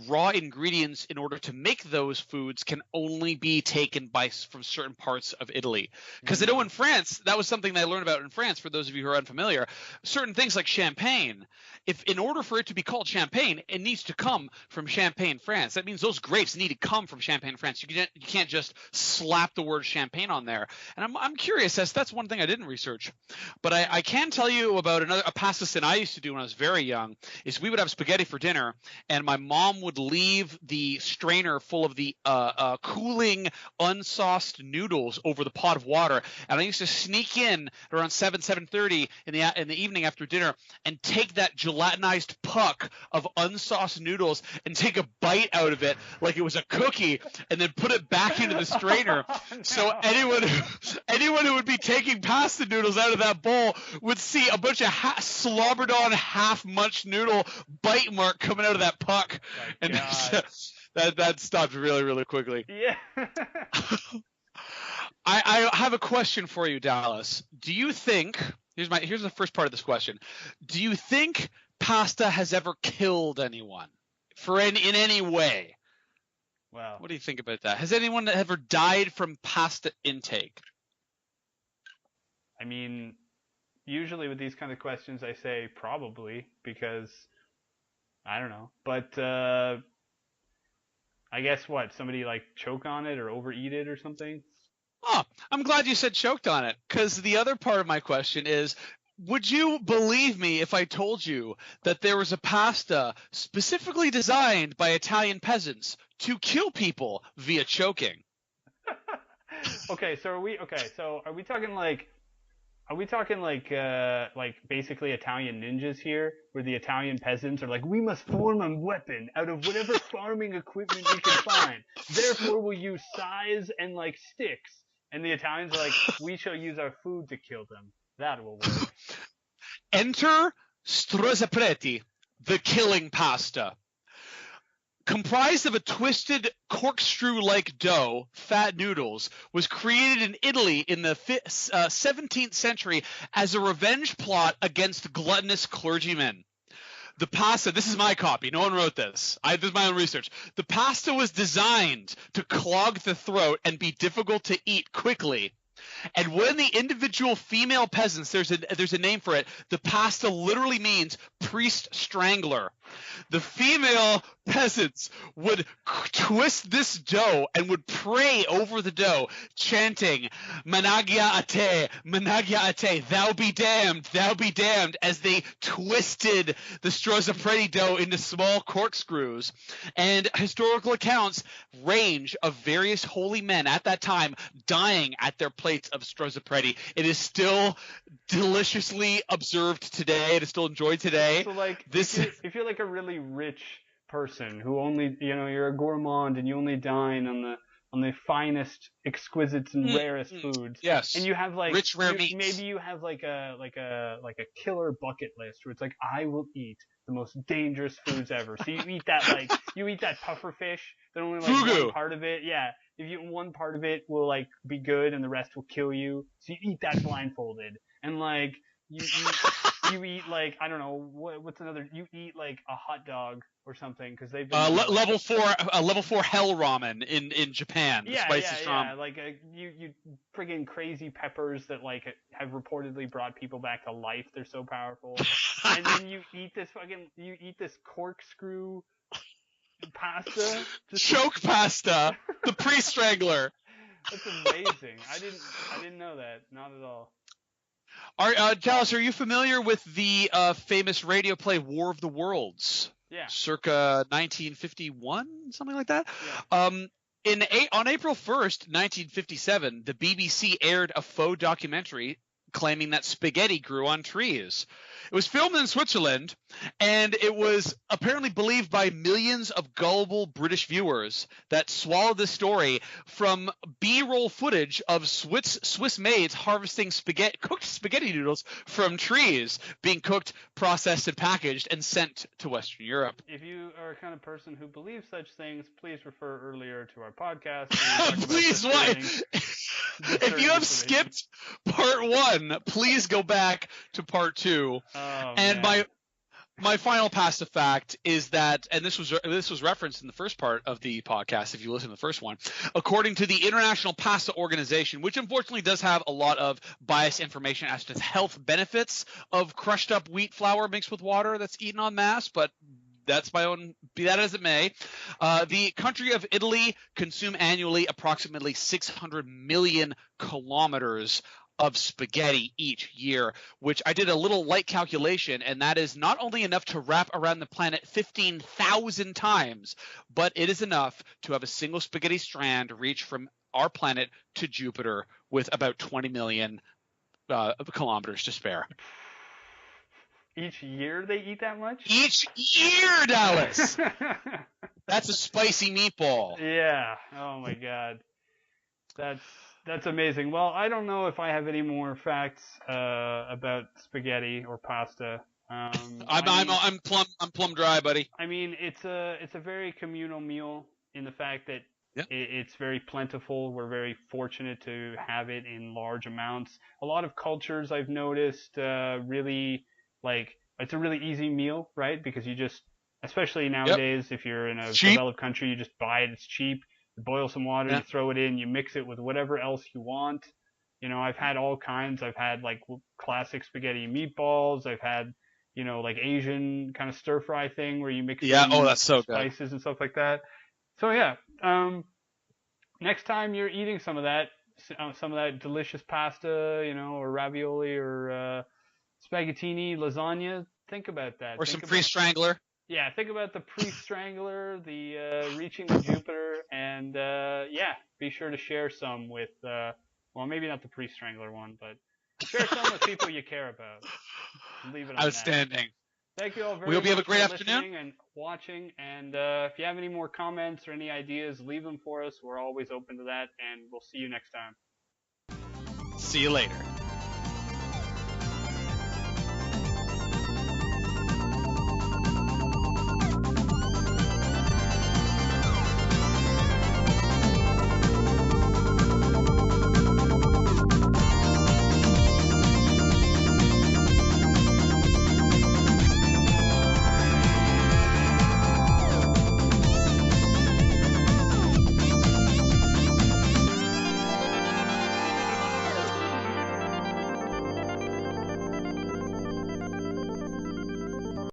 raw ingredients in order to make those foods can only be taken from certain parts of Italy. Because I know in France, that was something that I learned about in France. For those of you who are unfamiliar, certain things like champagne, if in order for it to be called champagne, it needs to come from Champagne, France. That means those grapes need to come from Champagne, France. You can't just slap the word champagne on there. And I'm curious. That's one thing I didn't research, but I can tell you about a pasta sin I used to do when I was very young. Is we would have spaghetti for dinner, and my mom would leave the strainer full of the cooling unsauced noodles over the pot of water, and I used to sneak in around 7:30 in the evening after dinner and take that gelatinized puck of unsauced noodles and take a bite out of it like it was a cookie, and then put it back into the strainer. So anyone who would be taking pasta noodles out of that bowl would see a bunch of slobbered on half munched noodle bite mark coming out of that puck. And that stopped really, really quickly.
Yeah.
I have a question for you, Dallas. Do you think here's the first part of this question. Do you think pasta has ever killed anyone in any way?
Wow.
What do you think about that? Has anyone ever died from pasta intake?
I mean, usually with these kind of questions, I say probably, because I don't know. But I guess somebody like choke on it or overeat it or something?
Oh, I'm glad you said choked on it, because the other part of my question is, would you believe me if I told you that there was a pasta specifically designed by Italian peasants to kill people via choking?
Okay, so are we talking like basically Italian ninjas here, where the Italian peasants are like, we must form a weapon out of whatever farming equipment we can find. Therefore, we'll use scythes and like sticks And the Italians are like, we shall use our food to kill them. That will work.
Enter strozzapreti, the killing pasta. Comprised of a twisted corkscrew-like dough, fat noodles, was created in Italy in the 17th century as a revenge plot against gluttonous clergymen. The pasta, this is my copy, no one wrote this. This is my own research. The pasta was designed to clog the throat and be difficult to eat quickly. And when the individual female peasants, there's a name for it, the pasta literally means priest strangler. The female peasants would twist this dough and would pray over the dough, chanting, Managia ate, thou be damned, as they twisted the strozzapreti dough into small corkscrews. And historical accounts range of various holy men at that time dying at their plates of strozzapreti. It is still deliciously observed today. It is still enjoyed today.
So, like, if you're like a really rich person who only, you're a gourmand and you only dine on the finest, exquisite and rarest foods.
Yes.
And you have like
rich, rare meats.
Maybe you have like a killer bucket list where it's like, I will eat the most dangerous foods ever. So you eat that puffer fish that only like
Fugu.
one part of it. Yeah. If you eat one part of it will like be good and the rest will kill you. So you eat that blindfolded. And like you eat like, I don't know, what's another, you eat like a hot dog or something because they've been
level 4 hell ramen in Japan.
Yeah,
spicy
yeah. Like you friggin' crazy peppers that like have reportedly brought people back to life. They're so powerful. And then you eat this corkscrew pasta.
Choke pasta. The priest strangler.
That's amazing. I didn't know that. Not at all.
Dallas, are you familiar with the famous radio play War of the Worlds?
Yeah.
Circa 1951, something like that.
Yeah.
On April 1st, 1957, the BBC aired a faux documentary claiming that spaghetti grew on trees. It was filmed in Switzerland, and it was apparently believed by millions of gullible British viewers that swallowed this story from B-roll footage of Swiss maids harvesting cooked spaghetti noodles from trees, being cooked, processed, and packaged, and sent to Western Europe.
If you are a kind of person who believes such things, please refer earlier to our podcast.
Please, why? If you have skipped part 1, please go back to part 2.
Oh,
and
man.
my final pasta fact is that, and this was referenced in the first part of the podcast, if you listen to the first one, according to the International Pasta Organization, which unfortunately does have a lot of biased information as to the health benefits of crushed up wheat flour mixed with water that's eaten en masse, but that's my own, be that as it may. The country of Italy consume annually approximately 600 million kilometers of spaghetti each year, which I did a little light calculation, and that is not only enough to wrap around the planet 15,000 times, but it is enough to have a single spaghetti strand reach from our planet to Jupiter with about 20 million kilometers to spare.
Each year they eat that much?
Each year, Dallas! That's a spicy meatball.
Yeah. Oh my God. That's amazing. Well, I don't know if I have any more facts about spaghetti or pasta.
I'm plumb dry, buddy.
I mean, it's a very communal meal in the fact that it's very plentiful. We're very fortunate to have it in large amounts. A lot of cultures I've noticed really like it's a really easy meal, right? Because you just, especially nowadays, if you're in a developed country, you just buy it. It's cheap. You boil some water, you throw it in, you mix it with whatever else you want. I've had all kinds. I've had like classic spaghetti and meatballs. I've had, like Asian kind of stir fry thing where you mix
that's so
spices
good.
and stuff like that. So yeah, next time you're eating some of that delicious pasta, or ravioli or spaghettini, lasagna, think about that.
Or some priest strangler.
Yeah, think about the priest strangler, the reaching the Jupiter, and be sure to share some with, maybe not the priest strangler one, but share some with people you care about. Leave it on
Outstanding.
That. Thank you all very
We hope you
much
have a great
for
afternoon.
listening and watching, and if you have any more comments or any ideas, leave them for us. We're always open to that, and we'll see you next time.
See you later.